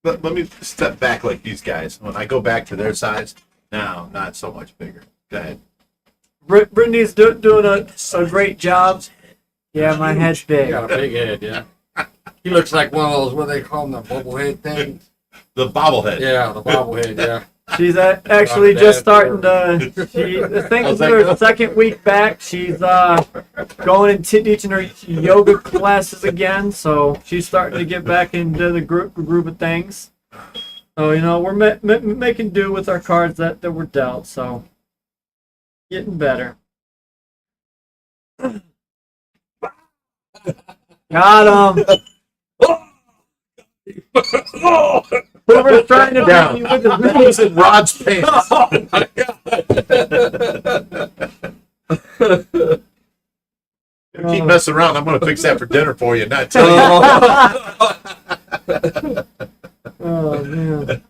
Let me step back like these guys. When I go back to their size, now not so much bigger. Go ahead. Brittany's doing a great job. Yeah, my head's big. You got a big head, yeah. He looks like one of those, what they call them, the bobblehead things. The bobblehead. Yeah, the bobblehead, yeah. She's actually just starting to. I think it's her second week back. She's going and teaching her yoga classes again, so she's starting to get back into the group of things. So we're making do with our cards that were dealt. So getting better. Got him. Whoever's trying to beat me with his Who's in Rod's pants? Keep messing around. I'm going to fix that for dinner for you. Not tell you. Oh man.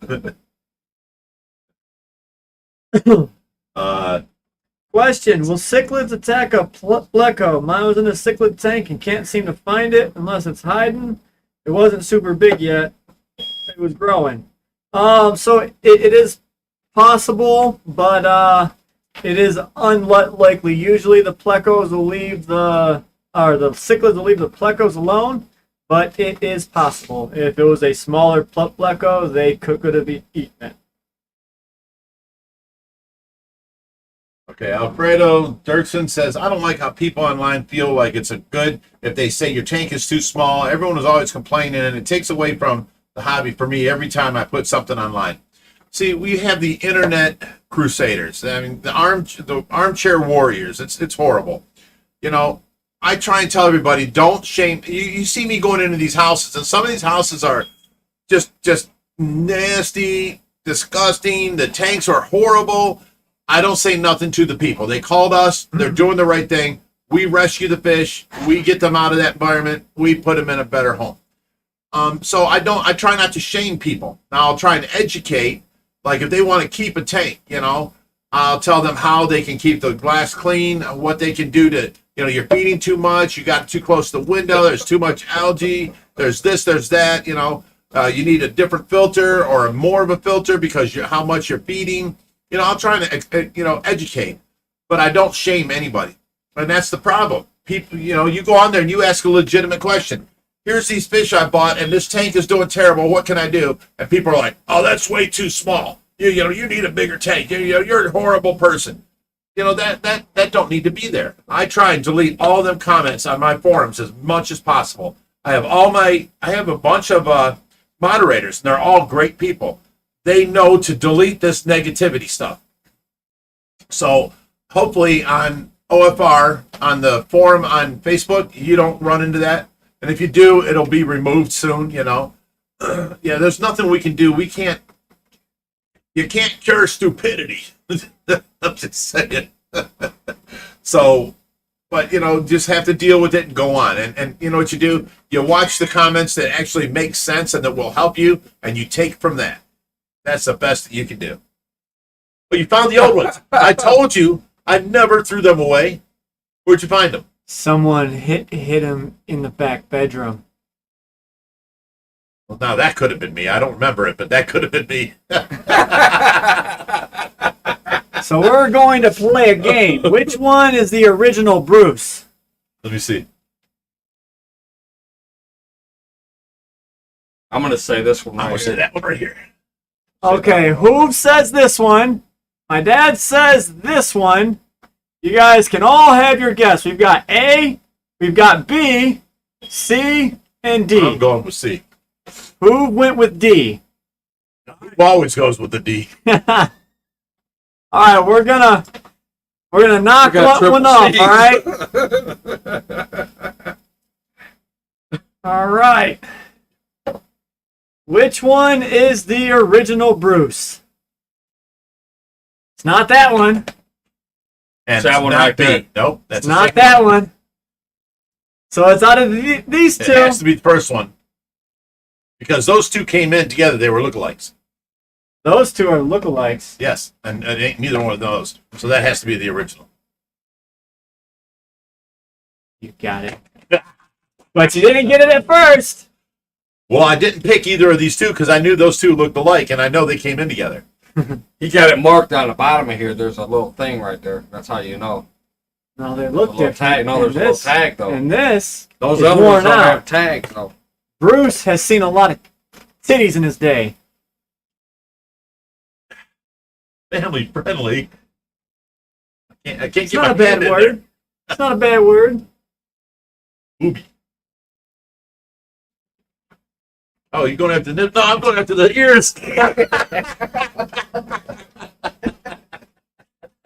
Question: will cichlids attack a pleco? Mine was in a cichlid tank and can't seem to find it unless it's hiding. It wasn't super big yet. It was growing. So it is possible, but it is unlikely. Usually the plecos will leave the cichlids will leave the plecos alone, but it is possible. If it was a smaller pleco, they could have eaten it. Okay, Alfredo Dirksen says, I don't like how people online feel like it's a good if they say your tank is too small. Everyone is always complaining, and it takes away from the hobby for me every time I put something online. See, we have the internet crusaders. I mean, the armchair warriors. It's horrible. I try and tell everybody, don't shame. You see me going into these houses, and some of these houses are just nasty, disgusting. The tanks are horrible. I don't say nothing to the people. They called us. They're doing the right thing. We rescue the fish. We get them out of that environment. We put them in a better home. So I try not to shame people. Now I'll try and educate. Like if they want to keep a tank, I'll tell them how they can keep the glass clean, what they can do to you're feeding too much. You got too close to the window. There's too much algae. There's this, there's that. You need a different filter or more of a filter because how much you're feeding. I'm trying to, educate, but I don't shame anybody. And that's the problem. People, you go on there and you ask a legitimate question. Here's these fish I bought, and this tank is doing terrible. What can I do? And people are like, oh, that's way too small. You need a bigger tank. You're a horrible person. That don't need to be there. I try and delete all them comments on my forums as much as possible. I have a bunch of moderators, and they're all great people. They know to delete this negativity stuff. So hopefully on OFR, on the forum on Facebook, you don't run into that. And if you do, it'll be removed soon, Yeah, there's nothing we can do. You can't cure stupidity. I'm just saying. So, but, just have to deal with it and go on. And you know what you do? You watch the comments that actually make sense and that will help you, and you take from that. That's the best that you can do. But you found the old ones. I told you I never threw them away. Where'd you find them? Someone hit him in the back bedroom. Well, now that could have been me. I don't remember it, but that could have been me. So we're going to play a game. Which one is the original Bruce? Let me see. I'm going to say this one I'm right going to say here. that one right here. Okay, who says this one? My dad says this one. You guys can all have your guess. We've got A, we've got B, C, and D. I'm going with C. Who went with D? Who always goes with the D? All right, we're gonna knock one off. All right. Which one is the original Bruce? It's not that one. And that one not right B. there. Nope, that's It's not that one. So it's out of these It two. has to be the first one. Because those two came in together, they were lookalikes. Those two are lookalikes. Yes, and it ain't neither one of those. So that has to be the original. You got it. But you didn't get it at first. Well, I didn't pick either of these two because I knew those two looked alike, and I know they came in together. He got it marked on the bottom of here. There's a little thing right there. That's how you know. No, they A look little different. tag. No, there's a little tag though. And this Those is other worn ones don't out. have tags though. Bruce has seen a lot of titties in his day. Family friendly. I can't It's get not my a bad hand in word. It's not a bad word. there. Booby. Oh, you're going after the... No, I'm going after the ears.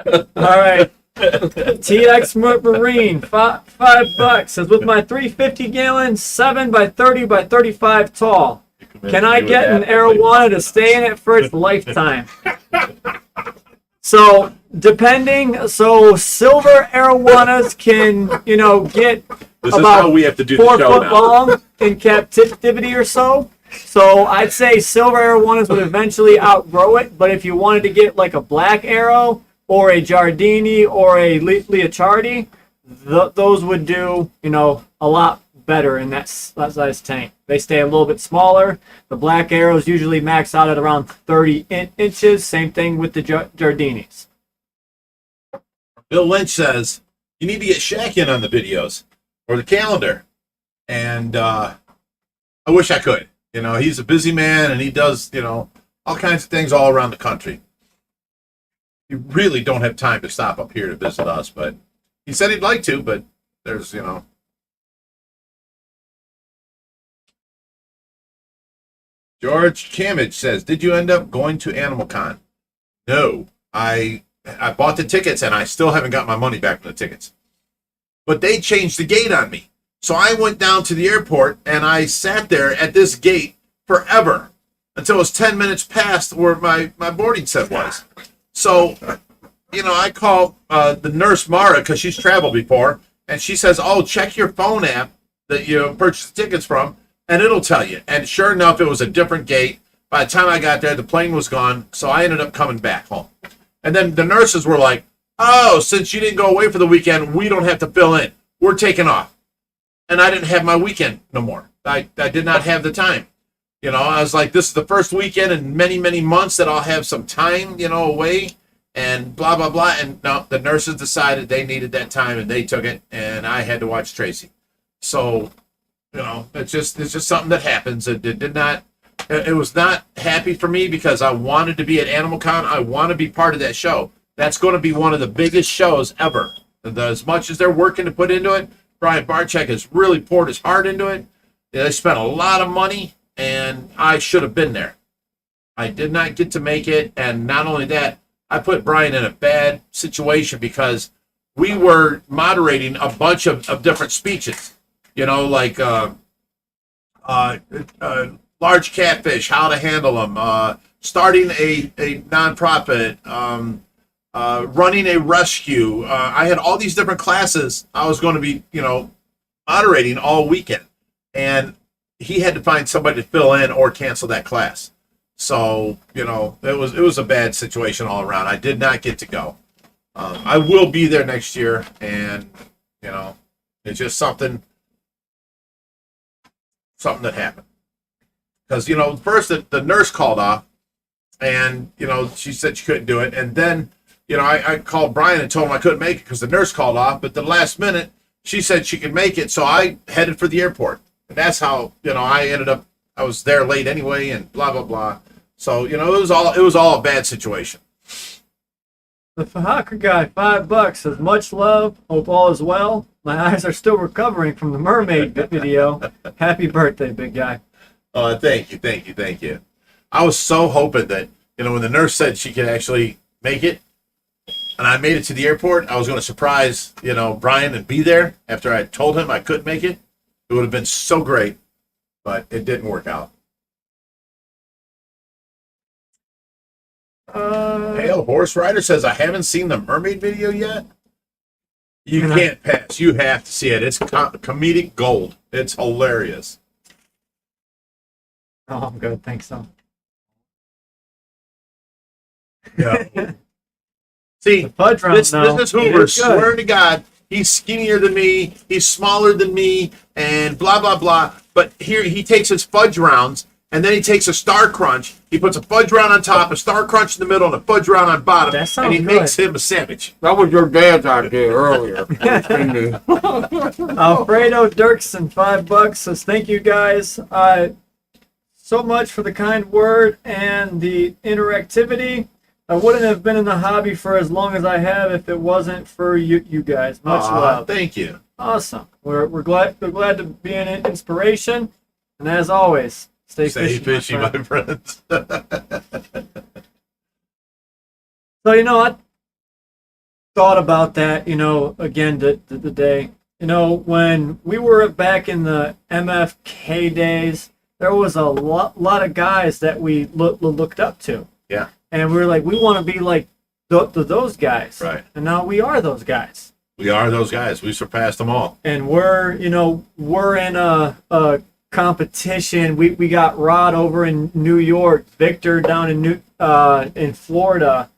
All right. TX Marine, $5 says, with my 350 gallon, 7 by 30 by 35 tall. Can I get an arowana to stay in it for its lifetime? So, silver arowanas can, get This is about how we have to do the 4 show foot now. long in captivity or so. So I'd say silver arowanas would eventually outgrow it, but if you wanted to get like a black arrow or a Giardini or a Liachardi, those would do, a lot better in that size tank. They stay a little bit smaller. The black arrows usually max out at around 30 inches. Same thing with the Giardinis. Bill Lynch says, you need to get Shaq in on the videos or the calendar. And I wish I could. He's a busy man and he does, all kinds of things all around the country. You really don't have time to stop up here to visit us, but he said he'd like to, but there's, George Camage says, did you end up going to Animal Con? No. I bought the tickets and I still haven't got my money back from the tickets. But they changed the gate on me. So I went down to the airport and I sat there at this gate forever until it was 10 minutes past where my boarding set was. So, I called the nurse Mara because she's traveled before, and she says, oh, check your phone app that you purchased tickets from, and it'll tell you. And sure enough, it was a different gate. By the time I got there, the plane was gone, so I ended up coming back home. And then the nurses were like, oh, since you didn't go away for the weekend, we don't have to fill in. We're taking off. And I didn't have my weekend no more. I did not have the time. You know, I was like, this is the first weekend in many, many months that I'll have some time, you know, away and blah, blah, blah. And no, the nurses decided they needed that time and they took it, and I had to watch Tracy. So, you know, it's just something that happens. It was not happy for me because I wanted to be at Animal Con. I want to be part of that show. That's going to be one of the biggest shows ever. And as much as they're working to put into it, Brian Barczyk has really poured his heart into it. They spent a lot of money, and I should have been there. I did not get to make it, and not only that, I put Brian in a bad situation because we were moderating a bunch of different speeches. You know, like large catfish, how to handle them, starting a nonprofit, running a rescue. I had all these different classes I was going to be, you know, moderating all weekend. And he had to find somebody to fill in or cancel that class. So, you know, it was a bad situation all around. I did not get to go. I will be there next year, and, you know, it's just something that happened. Because, you know, first the nurse called off, and, you know, she said she couldn't do it. And then, you know, I called Brian and told him I couldn't make it because the nurse called off. But the last minute, she said she could make it, so I headed for the airport. And that's how, you know, I was there late anyway, and blah, blah, blah. So, you know, it was all a bad situation. The Fahaka guy, $5 says, much love, hope all is well. My eyes are still recovering from the Mermaid video. Happy birthday, big guy. Thank you. I was so hoping that, you know, when the nurse said she could actually make it, and I made it to the airport, I was going to surprise, you know, Brian and be there after I told him I couldn't make it. It would have been so great, but it didn't work out. Pale Horse Rider says, I haven't seen the Mermaid video yet. You can't pass. You have to see it. It's comedic gold. It's hilarious. Oh, I'm good. Thanks, so. Yeah. See, fudge round, this is Hoover. Swear to God, he's skinnier than me. He's smaller than me, and blah blah blah. But here he takes his fudge rounds, and then he takes a Star Crunch. He puts a fudge round on top, a Star Crunch in the middle, and a fudge round on bottom, that sounds and he good. makes him a sandwich. That was your dad's idea earlier. Alfredo Dirksen, $5 says, thank you guys so much for the kind word and the interactivity. I wouldn't have been in the hobby for as long as I have if it wasn't for you guys. Much love. Thank you. Awesome. We're glad to be an inspiration, and as always, stay fishy, my friends. So, you know, I thought about that, you know, again the day, you know, when we were back in the MFK days, there was a lot of guys that we looked up to. Yeah. And we were like, we want to be like those guys. Right. And now we are those guys. We are those guys. We surpassed them all. And we're in a competition. We got Rod over in New York, Victor down in Florida,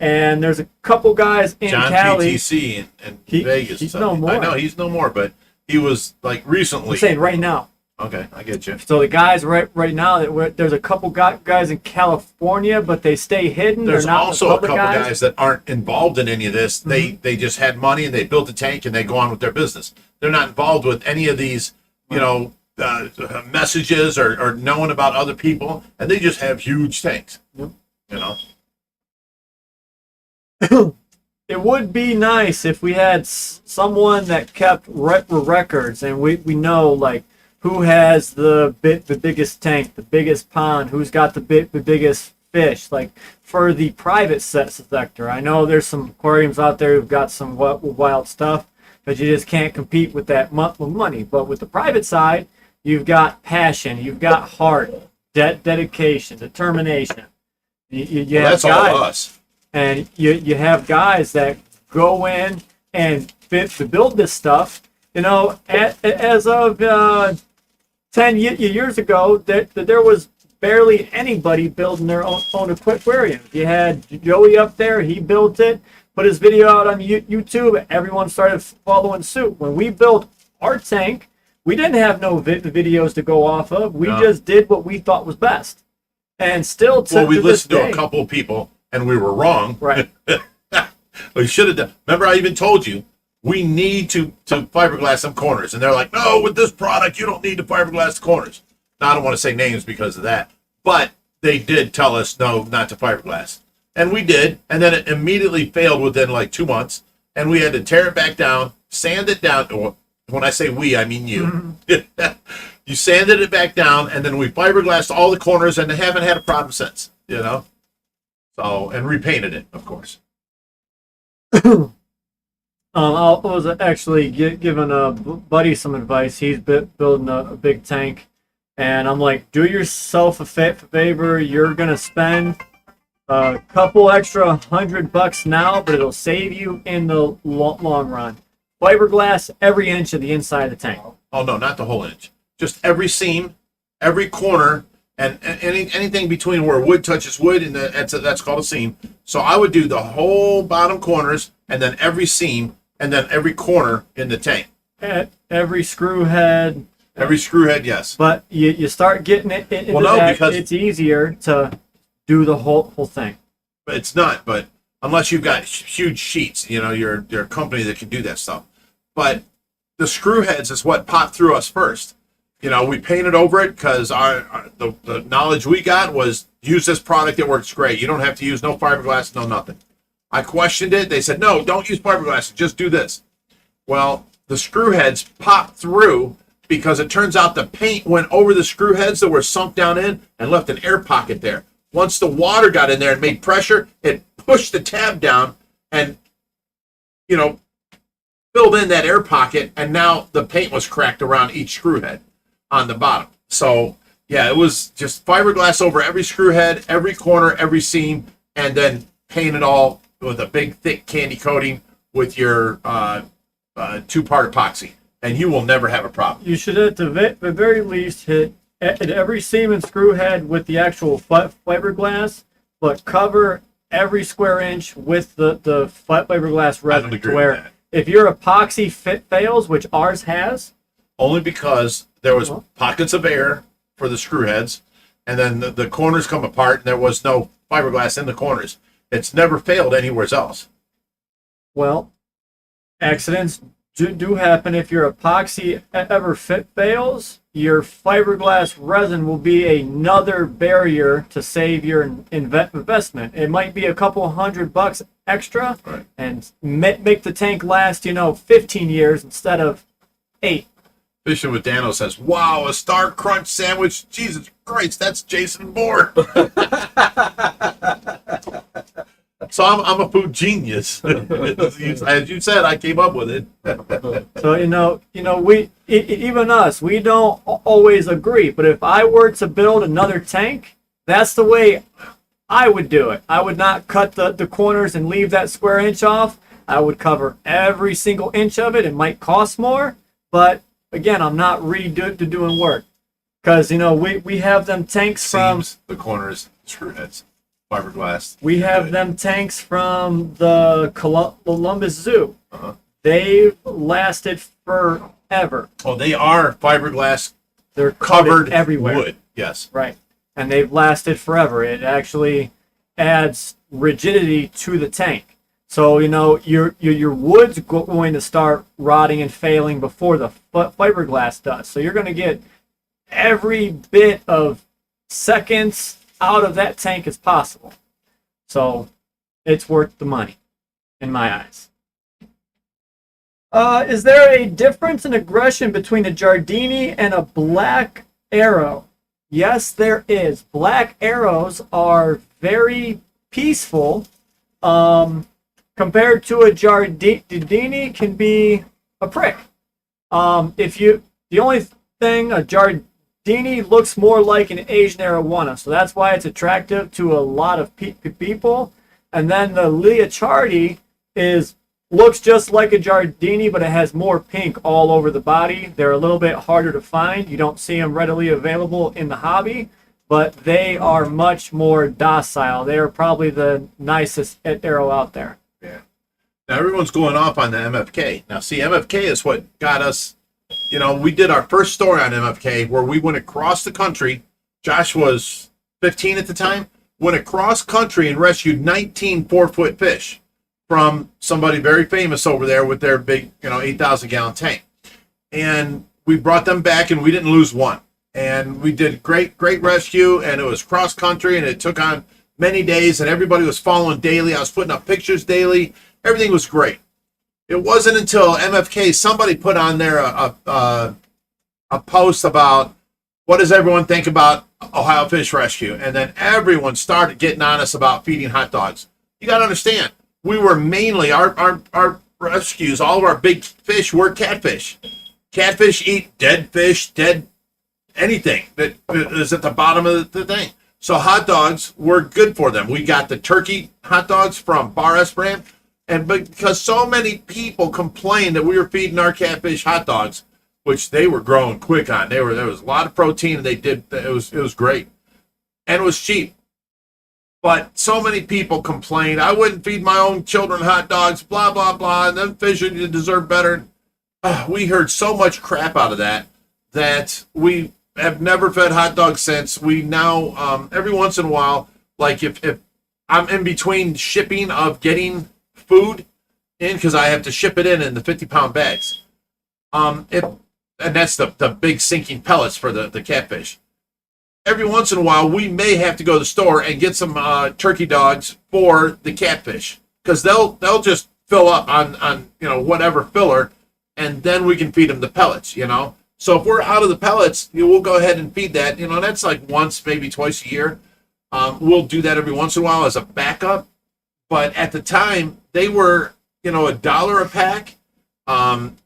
and there's a couple guys in John Cali. PTC in Vegas. He's no more. I know he's no more, but he was like recently. I'm saying right now. Okay, I get you. So the guys right now, there's a couple guys in California, but they stay hidden. There's They're not also a couple guys. guys that aren't involved in any of this. Mm-hmm. They just had money and they built a tank and they go on with their business. They're not involved with any of these, you know, messages or knowing about other people, and they just have huge tanks. Yep. You know. It would be nice if we had someone that kept records, and we know like who has the biggest tank, the biggest pond, who's got the biggest fish, like for the private sector. I know there's some aquariums out there who've got some wild stuff, but you just can't compete with that money. But with the private side, you've got passion, you've got heart, dedication, determination. You have that's guys, all us. And you have guys that go in and to build this stuff. You know, as of 10 years ago, there was barely anybody building their own aquarium. You had Joey up there, he built it. put his video out on YouTube. Everyone started following suit. When we built our tank, we didn't have no videos to go off of. We just did what we thought was best. And still we to listened this to day, a couple of people, and we were wrong. Right. We should have done. Remember, I even told you we need to fiberglass some corners, and they're like, "No, with this product, you don't need to fiberglass the corners." Now, I don't want to say names because of that, but they did tell us no, not to fiberglass, and we did, and then it immediately failed within like 2 months, and we had to tear it back down, sand it down. When I say we, I mean you. You sanded it back down, and then we fiberglassed all the corners, and they haven't had a problem since. You know, so and repainted it, of course. I was actually giving a buddy some advice. He's building a big tank, and I'm like, do yourself a favor. You're gonna spend a couple extra $100 now, but it'll save you in the long run. Fiberglass every inch of the inside of the tank. Oh no, not the whole inch. Just every seam, every corner, and anything between where wood touches wood, and that's called a seam. So I would do the whole bottom corners, and then every seam, and then every corner in the tank. At every screw head. Every screw head, yes. But you start getting it into because it's easier to do the whole thing. But it's not. But unless you've got huge sheets, you know, you're a company that can do that stuff. But the screw heads is what popped through us first. You know, we painted over it because the knowledge we got was use this product. It works great. You don't have to use no fiberglass, no nothing. I questioned it. They said, no, don't use fiberglass. Just do this. Well, the screw heads popped through because it turns out the paint went over the screw heads that were sunk down in and left an air pocket there. Once the water got in there and made pressure, it pushed the tab down and, you know, filled in that air pocket, and now the paint was cracked around each screw head on the bottom. So, yeah, it was just fiberglass over every screw head, every corner, every seam, and then paint it all with a big, thick candy coating with your two-part epoxy, and you will never have a problem. You should, at the very least, hit at every seam and screw head with the actual fiberglass, but cover every square inch with the fiberglass resin. I don't agree to where with that. If your epoxy fails, which ours has, Only because there was pockets of air for the screw heads, and then the corners come apart, and there was no fiberglass in the corners. It's never failed anywhere else. well, accidents do happen. If your epoxy ever fails, your fiberglass resin will be another barrier to save your investment. It might be a couple $100 extra, Right. and make the tank last, 15 years instead of 8. Fishing with Dano says, wow, a Star Crunch sandwich. Jesus Christ, that's Jason Bourne. So I'm a food genius. As you said, I came up with it. So we even us, we don't always agree. But if I were to build another tank, that's the way I would do it. I would not cut the corners and leave that square inch off. I would cover every single inch of it. It might cost more, but again, I'm not doing work because we have them tanks from Seams, the corners, screw heads, fiberglass. we have them tanks from the Columbus Zoo. Uh-huh. They've lasted forever. Oh, they are fiberglass They're covered everywhere. wood. Yes. Right. And they've lasted forever. It actually adds rigidity to the tank. So, your wood's going to start rotting and failing before the fiberglass does. So you're going to get every bit of seconds out of that tank as possible. So it's worth the money, in my eyes. Is there a difference in aggression between a Giardini and a black arrow? Yes, there is. Black arrows are very peaceful. Compared to a Giardini can be a prick. The only thing, a Giardini looks more like an Asian arowana, so that's why it's attractive to a lot of people. And then the Liachardi looks just like a Giardini, but it has more pink all over the body. They're a little bit harder to find. You don't see them readily available in the hobby, but they are much more docile. They are probably the nicest arrow out there. Yeah. Now everyone's going off on the MFK. Now, see, MFK is what got us. You know, we did our first story on MFK where we went across the country. Josh was 15 at the time. Went across country and rescued 19 4-foot fish from somebody very famous over there with their big, 8,000-gallon tank. And we brought them back, and we didn't lose one. And we did great rescue, and it was cross country, and it took on many days, and everybody was following daily. I was putting up pictures daily. Everything was great. It wasn't until MFK, somebody put on there a post about what does everyone think about Ohio Fish Rescue, and then everyone started getting on us about feeding hot dogs. You got to understand, we were mainly, our rescues, all of our big fish were catfish. Catfish eat dead fish, dead anything that is at the bottom of the thing. So hot dogs were good for them. We got the turkey hot dogs from Bar S brand, and because so many people complained that we were feeding our catfish hot dogs, which they were growing quick on. There was a lot of protein, and it was great, and it was cheap. But so many people complained, I wouldn't feed my own children hot dogs, blah blah blah, and them fish deserve better. We heard so much crap out of that we have never fed hot dogs since. We now every once in a while, like if I'm in between shipping of getting food in, because I have to ship it in the 50-pound bags. And that's the big sinking pellets for the catfish. Every once in a while, we may have to go to the store and get some turkey dogs for the catfish, because they'll just fill up on whatever filler, and then we can feed them the pellets. So if we're out of the pellets, we'll go ahead and feed that. That's like once, maybe twice a year. We'll do that every once in a while as a backup. But at the time, they were $1 a pack.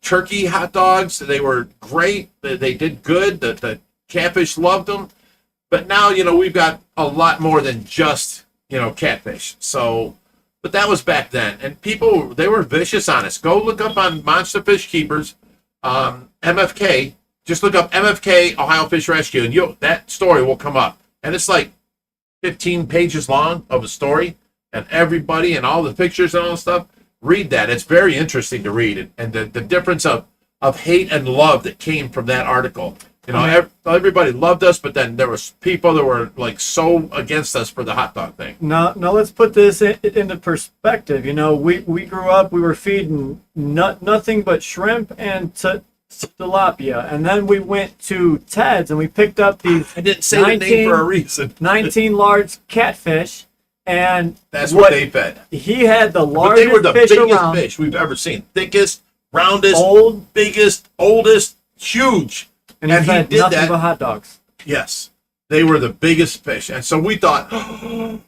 Turkey hot dogs, they were great. They did good. The catfish loved them. But now, we've got a lot more than just, catfish. So, but that was back then. And people, they were vicious on us. Go look up on Monster Fish Keepers, MFK. Just look up MFK Ohio Fish Rescue, and that story will come up. And it's like 15 pages long of a story, and everybody and all the pictures and all the stuff. Read that. It's very interesting to read, and the difference of hate and love that came from that article. Everybody loved us, but then there was people that were like so against us for the hot dog thing. Now let's put this into perspective. We grew up, we were feeding nothing but shrimp and tilapia, and then we went to Ted's and we picked up these. I didn't say the name for a reason. 19 large catfish. And that's what they fed. He had the largest but they were the fish biggest around. Fish we've ever seen. Thickest, roundest, biggest, oldest, huge. And he fed nothing but hot dogs. Yes. They were the biggest fish. And so we thought,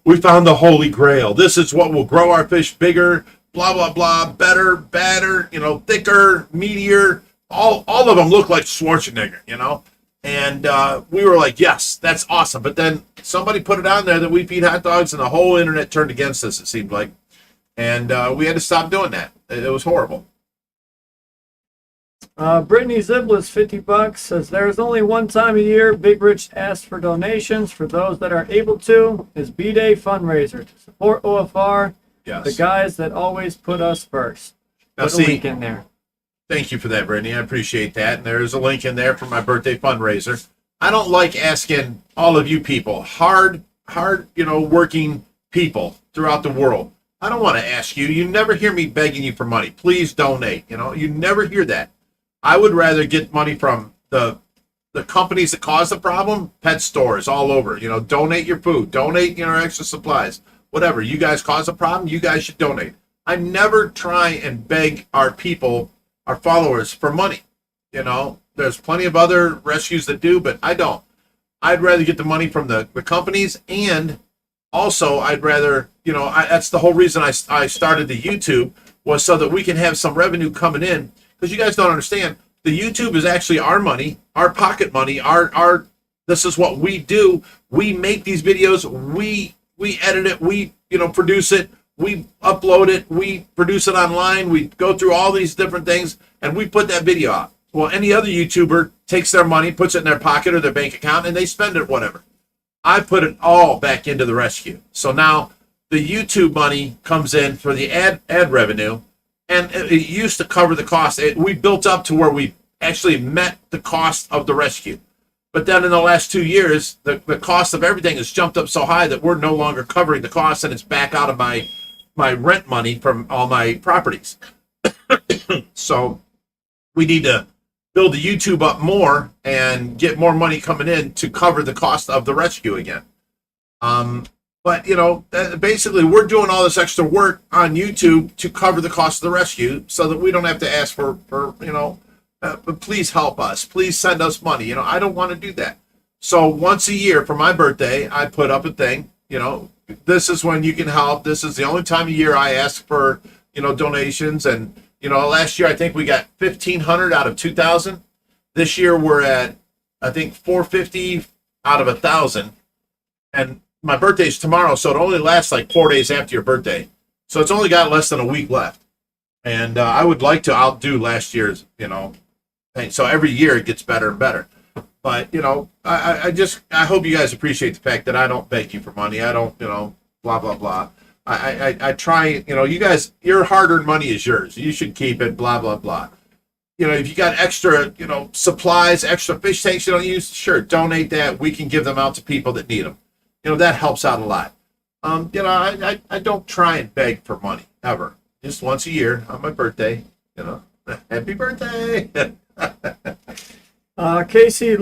we found the holy grail. This is what will grow our fish bigger, blah, blah, blah, better, badder, thicker, meatier. All of them look like Schwarzenegger, And we were like, yes, that's awesome. But then somebody put it on there that we feed hot dogs, and the whole internet turned against us, it seemed like. And we had to stop doing that. It was horrible. Brittany Ziblis, $50, says there's only one time a year Bigrich asks for donations for those that are able to. His B-Day fundraiser to support OFR, yes. The guys that always put us first. Put a link in there. Thank you for that, Brittany. I appreciate that. And there's a link in there for my birthday fundraiser. I don't like asking all of you people, hard, working people throughout the world. I don't want to ask you. You never hear me begging you for money. Please donate. You never hear that. I would rather get money from the companies that cause the problem, pet stores all over. Donate your food, donate extra supplies, whatever. You guys cause a problem, you guys should donate. I never try and beg our people, our followers, for money. There's plenty of other rescues that do, but I don't. I'd rather get the money from the companies, and also I'd rather, that's the whole reason I started the YouTube, was so that we can have some revenue coming in. Because you guys don't understand, the YouTube is actually our money, our pocket money, our this is what we do. We make these videos, we edit it, we produce it, we upload it, we produce it online, we go through all these different things, and we put that video out. Well, any other YouTuber takes their money, puts it in their pocket or their bank account, and they spend it, whatever. I put it all back into the rescue. So now the YouTube money comes in for the ad revenue, and it used to cover the cost. We built up to where we actually met the cost of the rescue. But then in the last 2 years, the cost of everything has jumped up so high that we're no longer covering the cost, and it's back out of my rent money from all my properties. So we need to build the YouTube up more and get more money coming in to cover the cost of the rescue again. But, basically we're doing all this extra work on YouTube to cover the cost of the rescue so that we don't have to ask for but please help us. Please send us money. I don't want to do that. So once a year for my birthday, I put up a thing, this is when you can help. This is the only time of year I ask for, donations. And, last year I think we got 1,500 out of 2,000. This year we're at, I think, 450 out of 1,000. And my birthday's tomorrow, so it only lasts like 4 days after your birthday. So it's only got less than a week left. And I would like to outdo last year's, thing. So every year it gets better and better. But, I hope you guys appreciate the fact that I don't beg you for money. I don't, blah, blah, blah. I try, you guys, your hard-earned money is yours. You should keep it, blah, blah, blah. If you got extra, supplies, extra fish tanks you don't use, sure, donate that. We can give them out to people that need them. That helps out a lot. I don't try and beg for money, ever. Just once a year on my birthday, happy birthday. Casey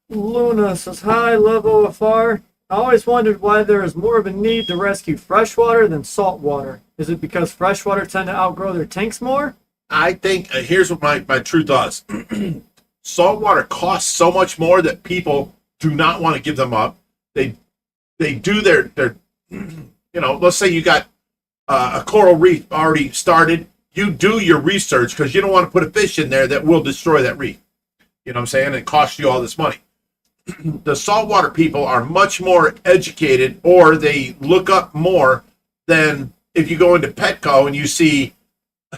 Luna says, hi, love OFR. I always wondered why there is more of a need to rescue freshwater than saltwater. Is it because freshwater tend to outgrow their tanks more? I think, here's what my true thoughts. Saltwater costs so much more that people do not want to give them up. They do their let's say you got a coral reef already started. You do your research because you don't want to put a fish in there that will destroy that reef. You know what I'm saying? It costs you all this money. The saltwater people are much more educated, or they look up more than if you go into Petco and you see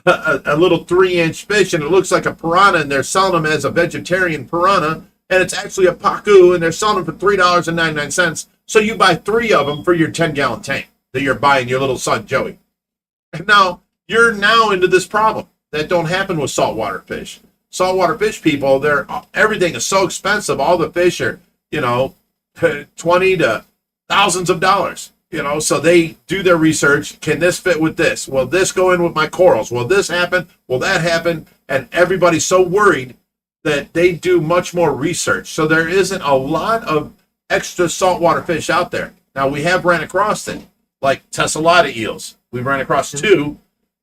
a little 3-inch fish and it looks like a piranha and they're selling them as a vegetarian piranha and it's actually a pacu and they're selling them for $3.99. So you buy 3 of them for your 10-gallon tank that you're buying your little son, Joey. And now you're now into this problem that don't happen with saltwater fish. Saltwater fish people, everything is so expensive. All the fish are, 20 to thousands of dollars, so they do their research. Can this fit with this? Will this go in with my corals? Will this happen? Will that happen? And everybody's so worried that they do much more research. So there isn't a lot of extra saltwater fish out there. Now we have ran across it, like tessellata eels. We ran across 2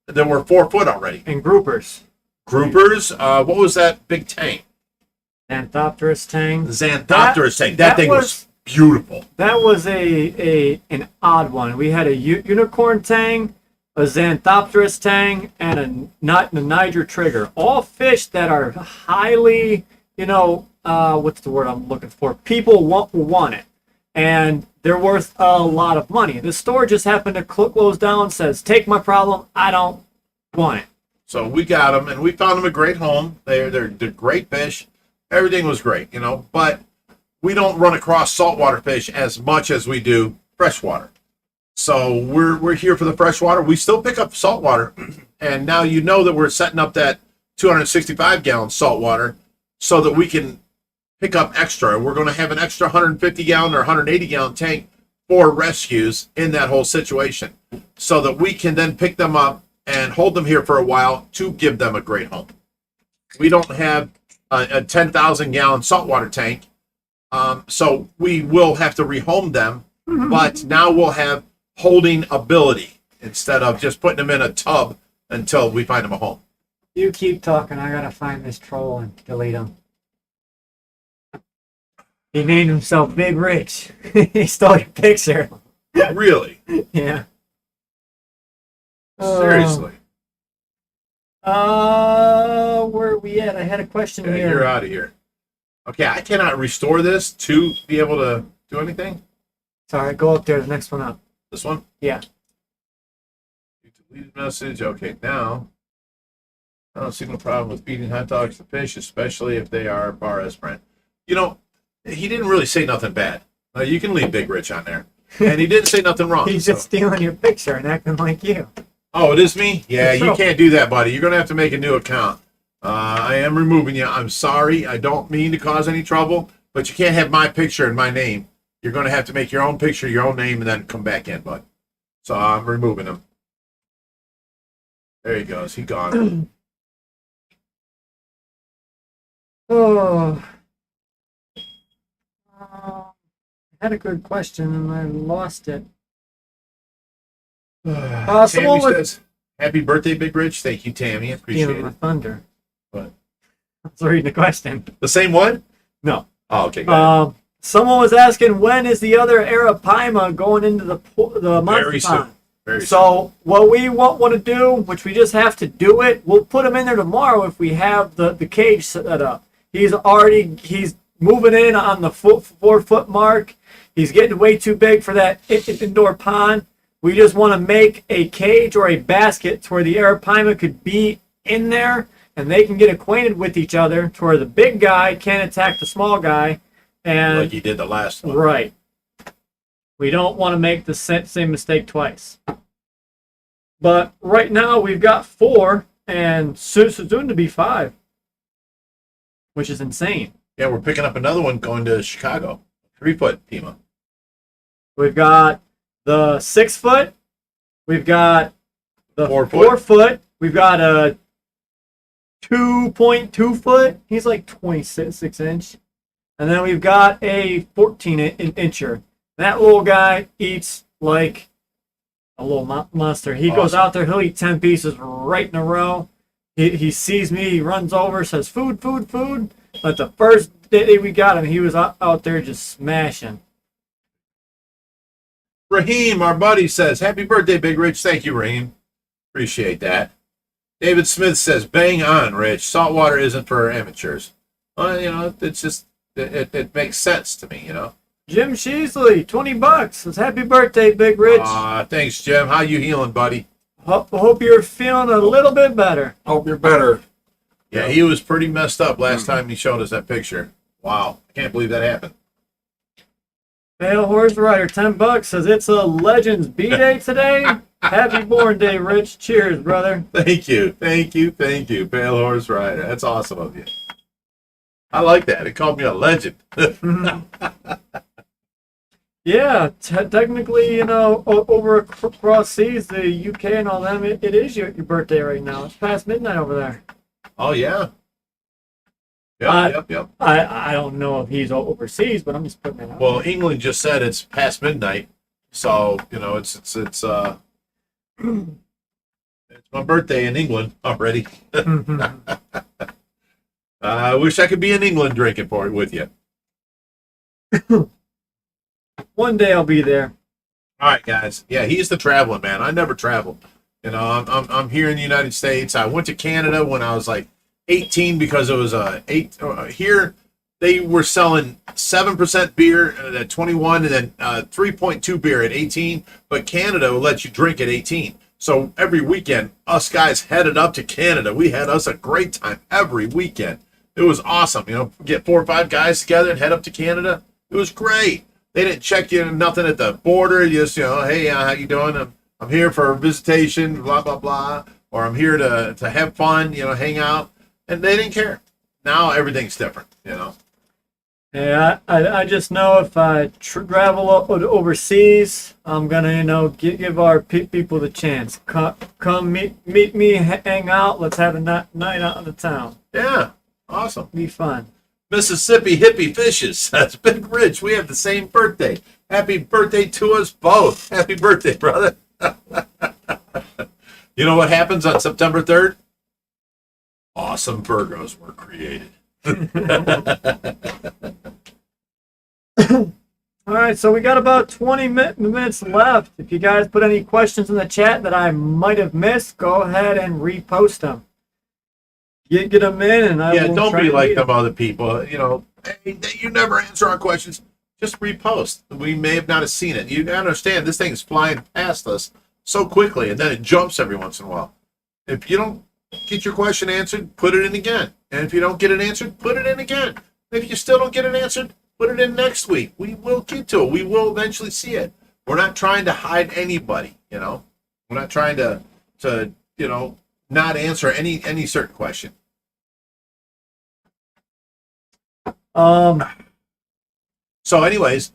that were 4 foot already. And groupers. Groupers, what was that big tank? Xanthopterus tang. Xanthopterus tank. That thing was beautiful. That was an odd one. We had a unicorn tang, a Xanthopterus tang, and a Niger trigger. All fish that are highly, what's the word I'm looking for? People want it. And they're worth a lot of money. The store just happened to close down, says, take my problem, I don't want it. So we got them, and we found them a great home. They're great fish. Everything was great, but we don't run across saltwater fish as much as we do freshwater. So we're here for the freshwater. We still pick up saltwater, and now that we're setting up that 265-gallon saltwater so that we can pick up extra. We're going to have an extra 150-gallon or 180-gallon tank for rescues in that whole situation so that we can then pick them up and hold them here for a while to give them a great home. We don't have a 10,000-gallon saltwater tank, so we will have to rehome them, but now we'll have holding ability instead of just putting them in a tub until we find them a home. You keep talking. I got to find this troll and delete him. He named himself Bigrich. He stole your picture. Really? Yeah. Seriously. Where are we at? I had a question Okay, here. you're out of here. Okay, I cannot restore this to be able to do anything. Sorry, go up there. The next one up. This one? Yeah. You deleted message. Okay, now I don't see no problem with feeding hot dogs to fish, especially if they are bar S brand. He didn't really say nothing bad. You can leave Bigrich on there. And he didn't say nothing wrong. He's just stealing your picture and acting like you. Oh, it is me? Yeah, you So- can't do that, buddy. You're going to have to make a new account. I am removing you. I'm sorry. I don't mean to cause any trouble, but you can't have my picture and my name. You're going to have to make your own picture, your own name, and then come back in, bud. So I'm removing him. There he goes. He gone. Oh. I had a good question and I lost it. Tammy someone was- says, happy birthday, Bigrich. Thank you, Tammy. Appreciate Stealing my it. thunder. What? I was reading the question. The same one? No. Oh, okay. Go ahead. Someone was asking when is the other Arapaima going into the monster Very soon. pond? Very soon. So what we want to do, which we just have to do it, we'll put him in there tomorrow if we have the cage set up. He's moving in on the 4-foot mark. He's getting way too big for that indoor pond. We just want to make a cage or a basket to where the Arapaima could be in there and they can get acquainted with each other to where the big guy can't attack the small guy. And like you did the last one. right. We don't want to make the same mistake twice. But right now we've got 4 and soon to be 5, which is insane. Yeah, we're picking up another one going to Chicago. 3-foot Pima. We've got the 6-foot. We've got the 4 4-foot. We've got a 2.2 foot. He's like 26 inch. And then we've got a 14 incher. That little guy eats like a little monster. He goes Awesome. out there, he'll eat 10 pieces right in a row. He sees me, he runs over, says, food, food, food. But the first day we got him, he was out there just smashing. Raheem, our buddy, says, happy birthday, Big Rich. Thank you, Raheem. Appreciate that. David Smith says, bang on, Rich. Saltwater isn't for amateurs. Well, you know, it's just, it makes sense to me, you know. Jim Sheasley, $20. Says, happy birthday, Big Rich. Thanks, Jim. How you healing, buddy? Hope you're feeling a little bit better. Hope you're better. Yeah, he was pretty messed up last time he showed us that picture. Wow. I can't believe that happened. Pale Horse Rider, $10. Says, it's a Legends B-Day today. Happy born day, Rich. Cheers, brother. Thank you. Thank you. Thank you, Pale Horse Rider. That's awesome of you. I like that. It called me a legend. Yeah, technically, you know, over across seas, the UK and all them, it is your birthday right now. It's past midnight over there. Oh, yeah. Yep. I don't know if he's overseas, but I'm just putting it out. Well, England just said it's past midnight, so you know it's it's my birthday in England already. I wish I could be in England drinking for it with you. One day I'll be there. All right, guys. Yeah, he's the traveling man. I never traveled. You know, I'm here in the United States. I went to Canada when I was like 18 because it was here. They were selling 7% beer at 21 and then 3.2 beer at 18. But Canada will let you drink at 18. So every weekend, us guys headed up to Canada. We had us a great time every weekend. It was awesome. You know, get 4 or 5 guys together and head up to Canada. It was great. They didn't check you nothing at the border. You just, you know, hey, how you doing? I'm here for visitation, blah, blah, blah. Or I'm here to have fun, you know, hang out. And they didn't care. Now everything's different, you know. Yeah, I just know if I travel overseas, I'm going to, you know, give our people the chance. Come meet me, hang out. Let's have a night out in the town. Yeah, awesome. Be fun. Mississippi Hippie Fishes. That's Big Rich. We have the same birthday. Happy birthday to us both. Happy birthday, brother. You know what happens on September 3rd? Awesome Virgos were created. All right, so we got about 20 minutes left. If you guys put any questions in the chat that I might have missed, go ahead and repost them. Get them in, and I will don't try be to like read them other people. You know, hey, you never answer our questions. Just repost. We may have not have seen it. You understand this thing is flying past us so quickly, and then it jumps every once in a while. If you don't get your question answered, put it in again. And if you don't get it answered, put it in again. If you still don't get it answered, put it in next week. We will get to it. We will eventually see it. We're not trying to hide anybody, you know. We're not trying to not answer any certain question. So, anyways,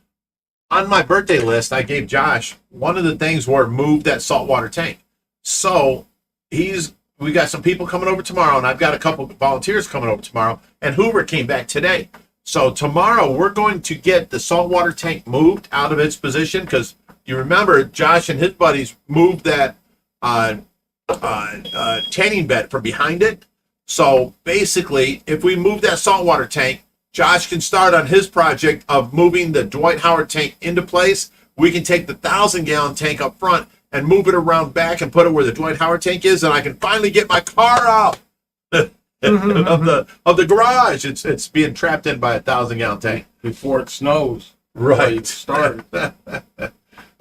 on my birthday list, I gave Josh one of the things were move that saltwater tank. So we got some people coming over tomorrow, and I've got a couple of volunteers coming over tomorrow. And Hoover came back today. So tomorrow we're going to get the saltwater tank moved out of its position because you remember Josh and his buddies moved that tanning bed from behind it. So basically, if we move that saltwater tank, Josh can start on his project of moving the Dwight Howard tank into place. We can take the 1,000-gallon tank up front and move it around back and put it where the Dwight Howard tank is, and I can finally get my car out of the garage. It's being trapped in by a 1,000-gallon tank before it snows. Right. Start.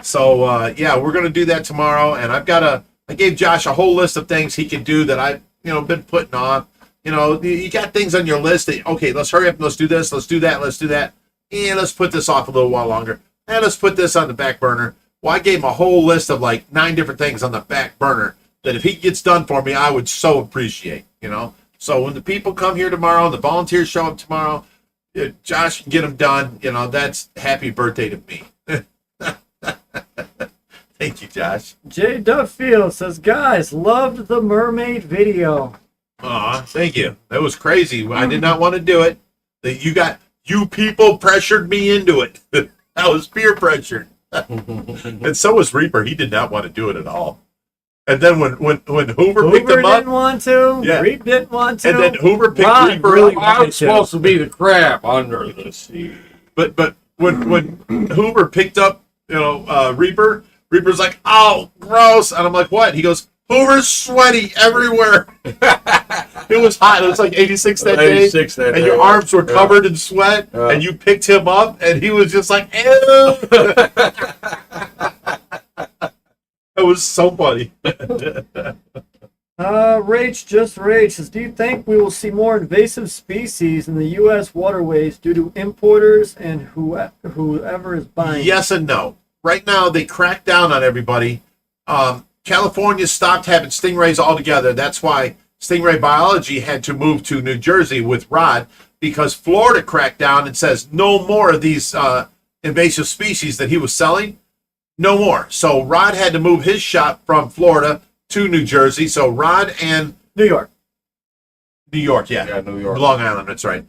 So yeah, we're gonna do that tomorrow, and I gave Josh a whole list of things he can do that I've been putting off. You got things on your list that, okay, let's hurry up and let's do this, let's do that, and let's put this off a little while longer, and let's put this on the back burner. Well, I gave him a whole list of like 9 different things on the back burner that if he gets done for me, I would so appreciate, So when the people come here tomorrow, the volunteers show up tomorrow, Josh can get them done. That's happy birthday to me. Thank you, Josh. Jay Duffield says, guys, loved the mermaid video. Aw, thank you. That was crazy. I did not want to do it. You people pressured me into it. I was peer pressured. And so was Reaper. He did not want to do it at all. And then when Hoover picked him up, didn't want to. Yeah. Reap didn't want to. And then Hoover picked Ron Reaper really up. I'm supposed to be the crab under the sea. But when Hoover picked up, Reaper, Reaper's like, oh, gross. And I'm like, what? He goes, Hoover's sweaty everywhere. It was hot. It was like 86 that day. 86 that and day. your arms were covered in sweat. And you picked him up, and he was just like, ew. It was so funny. Rach says, do you think we will see more invasive species in the U.S. waterways due to importers and whoever is buying? Yes and no. Right now, they crack down on everybody. California stopped having stingrays altogether. That's why stingray biology had to move to New Jersey with Rod, because Florida cracked down and says no more of these invasive species that he was selling. No more. So Rod had to move his shop from Florida to New Jersey. So Rod and New York, yeah. Yeah, New York. Long Island, that's right.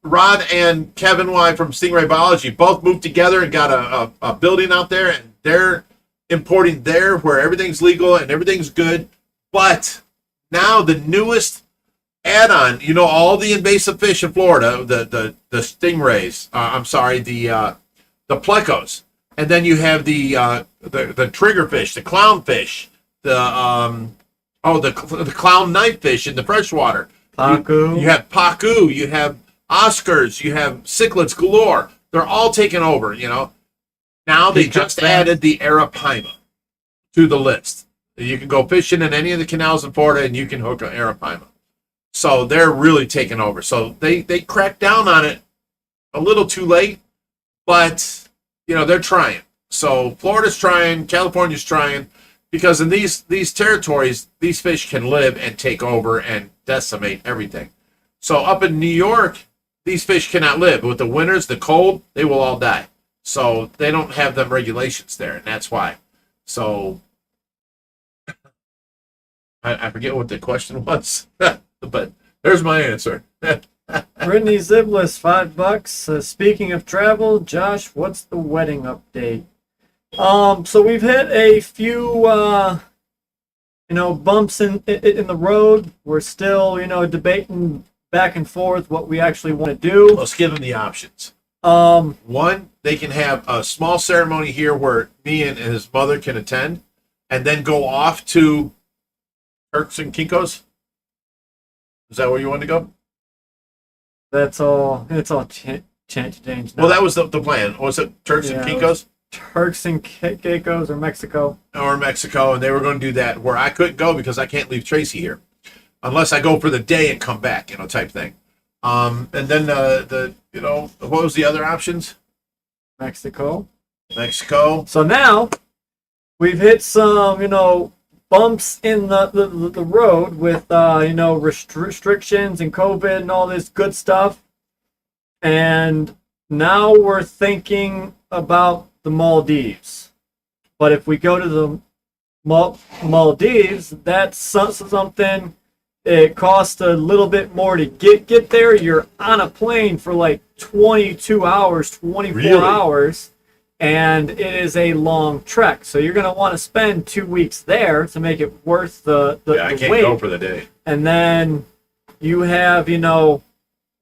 Rod and Kevin Y from Stingray Biology both moved together and got a building out there, and they're importing there where everything's legal and everything's good. But now the newest add-on, all the invasive fish in Florida, the stingrays, the plecos, and then you have the triggerfish, the clownfish, the clown knifefish in the freshwater. Pacu. You have Pacu, you have Oscars, you have cichlids galore. They're all taken over, Now they just added the arapaima to the list. You can go fishing in any of the canals in Florida and you can hook an arapaima. So they're really taking over. So they cracked down on it a little too late, but they're trying. So Florida's trying, California's trying, because in these territories, these fish can live and take over and decimate everything. So up in New York, these fish cannot live. With the winters, the cold, they will all die. So they don't have them regulations there, and that's why. So I forget what the question was, but there's my answer. Brittany Ziblis, $5. Speaking of travel, Josh, what's the wedding update? So we've hit a few, bumps in the road. We're still, debating back and forth what we actually want to do. Let's give them the options. One, they can have a small ceremony here where me and his mother can attend, and then go off to Turks and Caicos. Is that where you want to go? That's all. It's all changed now. Well, that was the plan. Was it Turks and Caicos? Turks and Caicos or Mexico. Or Mexico, and they were going to do that where I couldn't go because I can't leave Tracy here. Unless I go for the day and come back, type thing. And then what was the other options? Mexico. Mexico. So now we've hit some, bumps in the road with restrictions and COVID and all this good stuff, and now we're thinking about the Maldives. But if we go to the Maldives, that's something. It costs a little bit more to get there. You're on a plane for like 22 hours, 24 hours, and it is a long trek. So you're going to want to spend 2 weeks there to make it worth the I can't wait. go for the day. And then you have,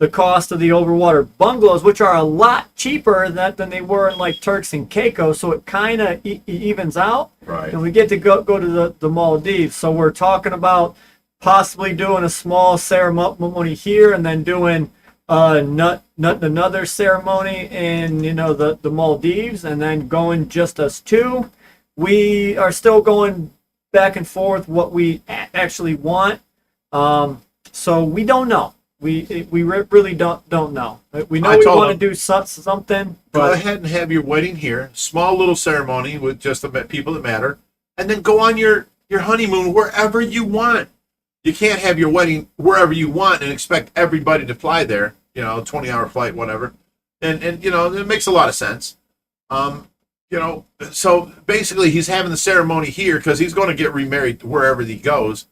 the cost of the overwater bungalows, which are a lot cheaper than they were in like Turks and Caicos, so it kind of evens out. Right. And we get to go to the Maldives. So we're talking about possibly doing a small ceremony here and then doing another ceremony in the Maldives, and then going just us two. We are still going back and forth what we actually want. So we don't know. We really don't know. We know we want to do something. But go ahead and have your wedding here, small little ceremony with just the people that matter, and then go on your honeymoon wherever you want. You can't have your wedding wherever you want and expect everybody to fly there. 20-hour flight, whatever, and it makes a lot of sense. So basically, he's having the ceremony here because he's going to get remarried wherever he goes.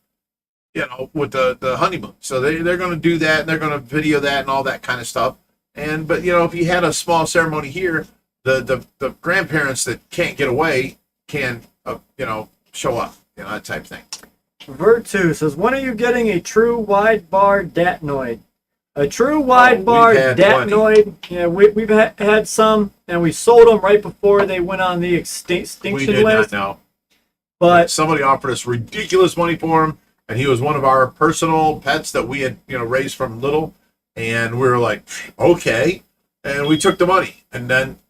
With the honeymoon. So they're going to do that, and they're going to video that and all that kind of stuff. But if you had a small ceremony here, the grandparents that can't get away can show up, that type of thing. Vert2 says, when are you getting a true wide bar datnoid? A true wide bar datnoid. Yeah, we've had some, and we sold them right before they went on the extinction list. We did not know. But somebody offered us ridiculous money for him. And he was one of our personal pets that we had, raised from little. And we were like, okay. And we took the money. And then,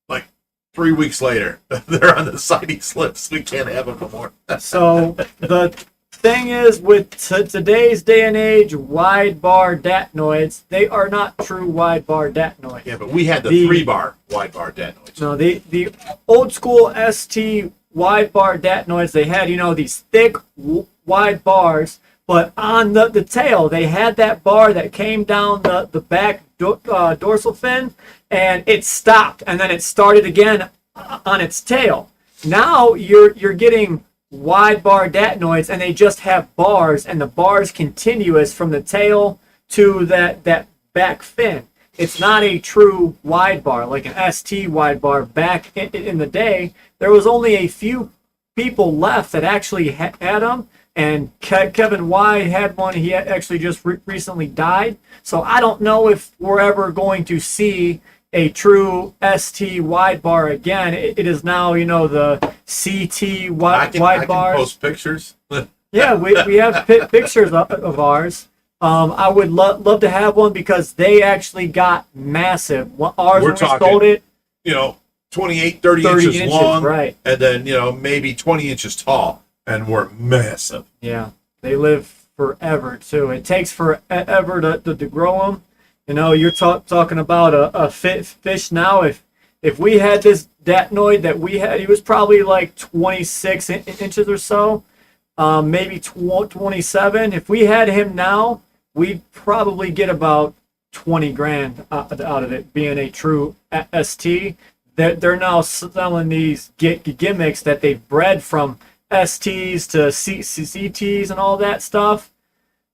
like, 3 weeks later, they're on the CITES list. We can't have them no more. So, the thing is, with today's day and age, wide bar datnoids, they are not true wide bar datnoids. Yeah, but we had the 3-bar wide bar datnoids. No, the old school ST wide bar datnoids, they had, these thick, wide bars, but on the tail they had that bar that came down the back dorsal fin, and it stopped, and then it started again on its tail. Now you're getting wide bar datnoids, and they just have bars, and the bar's continuous from the tail to that back fin. It's not a true wide bar like an ST wide bar. Back in the day, there was only a few people left that actually had them. And Kevin Y had one. He actually just recently died. So I don't know if we're ever going to see a true ST wide bar again. It is now, the CT wide bars. I can post pictures. Yeah, we have pictures of ours. I would love to have one because they actually got massive. Ours, we're talking, sold it, 28, 30 inches long, right? And then, maybe 20 inches tall. And we're massive. Yeah, they live forever too. It takes forever to grow them. You're talking about a fish now. If we had this datnoid that we had, he was probably like 26 inches or so, maybe 27. If we had him now, we'd probably get about 20 grand out of it, being a true ST. They're now selling these gimmicks that they've bred from STs to CTs and all that stuff.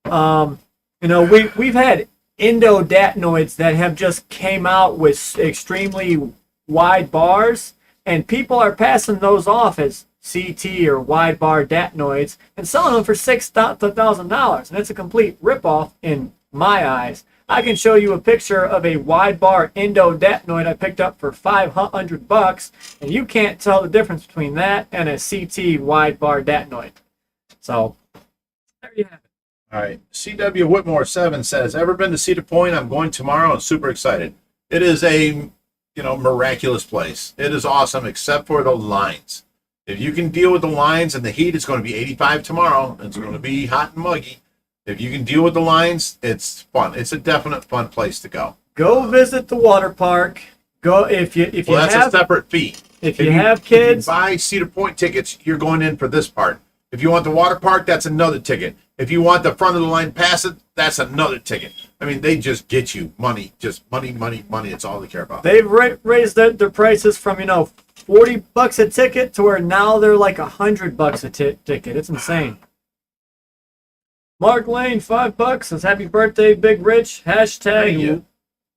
We've had endodatnoids that have just came out with extremely wide bars, and people are passing those off as CT or wide bar datnoids and selling them for $6,000, and it's a complete ripoff in my eyes. I can show you a picture of a wide bar endodatnoid I picked up for $500, and you can't tell the difference between that and a CT wide bar datnoid. So there you have it. All right. CW Whitmore 7 says, ever been to Cedar Point? I'm going tomorrow and super excited. It is a miraculous place. It is awesome except for the lines. If you can deal with the lines and the heat, it's going to be 85 tomorrow. It's going to be hot and muggy. If you can deal with the lines, it's fun. It's a definite fun place to go. Go visit the water park. Go if you that's a separate fee. If you have kids, if you buy Cedar Point tickets, you're going in for this part. If you want the water park, that's another ticket. If you want the front of the line pass it, that's another ticket. I mean, they just get you money, just money, money, money. It's all they care about. They've raised their prices from, $40 a ticket to where now they're like $100 a ticket. It's insane. Mark Lane, $5 says, happy birthday, Big Rich. Hashtag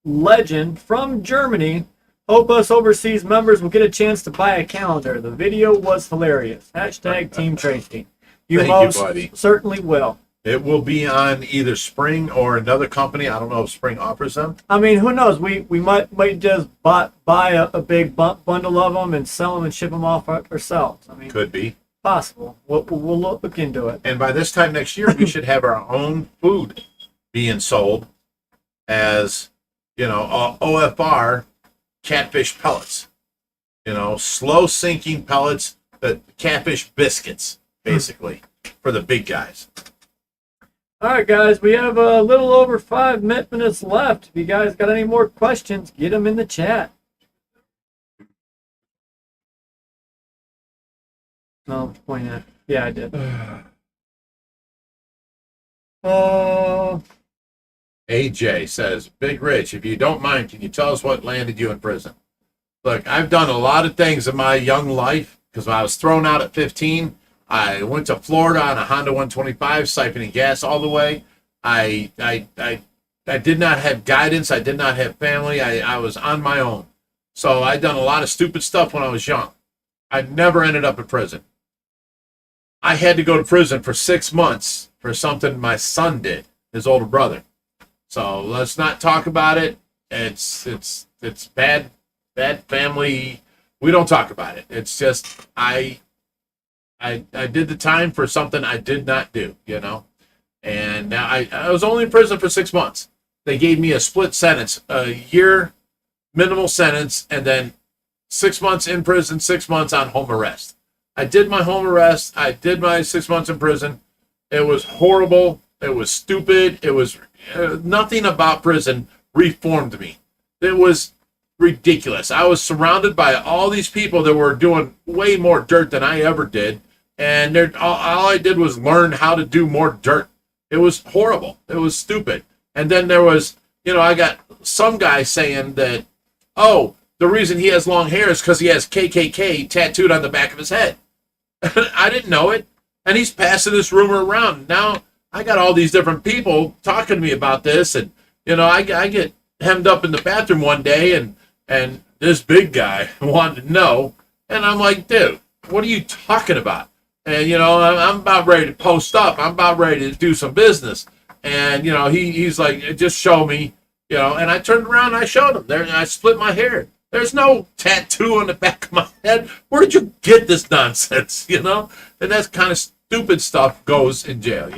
legend from Germany. Hope us overseas members will get a chance to buy a calendar. The video was hilarious. Hashtag Team Tracy. You most buddy. certainly will. It will be on either Spring or another company. I don't know if Spring offers them. I mean, who knows? We might just buy a big bundle of them and sell them and ship them off ourselves. I mean, Could be. possible. We'll look into it. And by this time next year, we should have our own food being sold as, OFR catfish pellets. Slow sinking pellets, catfish biscuits, basically, for the big guys. All right, guys, we have a little over 5 minutes left. If you guys got any more questions, get them in the chat. No, point at. Yeah, I did. AJ says, Big Rich, if you don't mind, can you tell us what landed you in prison? Look, I've done a lot of things in my young life because I was thrown out at 15. I went to Florida on a Honda 125, siphoning gas all the way. I did not have guidance. I did not have family. I was on my own. So I done a lot of stupid stuff when I was young. I never ended up in prison. I had to go to prison for 6 months for something my son did, his older brother. So let's not talk about it. It's bad family. We don't talk about it. It's just I did the time for something I did not do, And now I was only in prison for 6 months. They gave me a split sentence, a year minimal sentence, and then 6 months in prison, 6 months on home arrest. I did my home arrest. I did my 6 months in prison. It was horrible. It was stupid. It was nothing about prison reformed me. It was ridiculous. I was surrounded by all these people that were doing way more dirt than I ever did. And all I did was learn how to do more dirt. It was horrible. It was stupid. And then there was, I got some guy saying that, the reason he has long hair is because he has KKK tattooed on the back of his head. I didn't know it. And he's passing this rumor around. Now I got all these different people talking to me about this. And, I get hemmed up in the bathroom one day and this big guy wanted to know. And I'm like, dude, what are you talking about? And, I'm about ready to post up. I'm about ready to do some business. And, he's like, just show me, and I turned around and I showed him there and I split my hair. There's no tattoo on the back of my head. Where did you get this nonsense, And that's kind of stupid stuff goes in jail,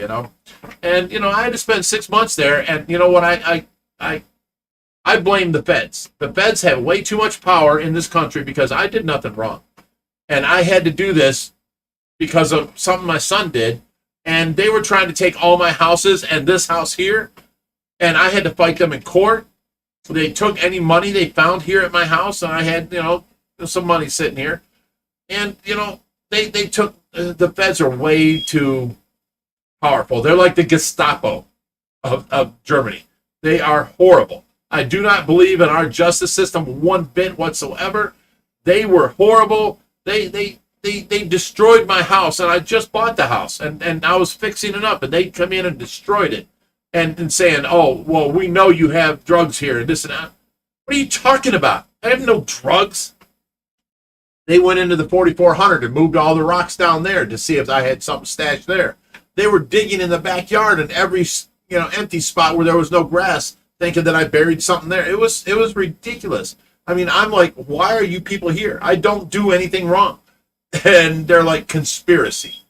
And, I had to spend 6 months there. And, you know what? I blame the feds. The feds have way too much power in this country because I did nothing wrong. And I had to do this because of something my son did. And they were trying to take all my houses and this house here. And I had to fight them in court. They took any money they found here at my house. And I had, some money sitting here. And, they took, the feds are way too powerful. They're like the Gestapo of Germany. They are horrible. I do not believe in our justice system one bit whatsoever. They were horrible. They destroyed my house, and I just bought the house, and I was fixing it up, and they come in and destroyed it, and saying, oh, well, we know you have drugs here, and this and that. What are you talking about? I have no drugs. They went into the 4400 and moved all the rocks down there to see if I had something stashed there. They were digging in the backyard and every empty spot where there was no grass, thinking that I buried something there. It was ridiculous. I mean, I'm like, why are you people here? I don't do anything wrong. And they're like, conspiracy.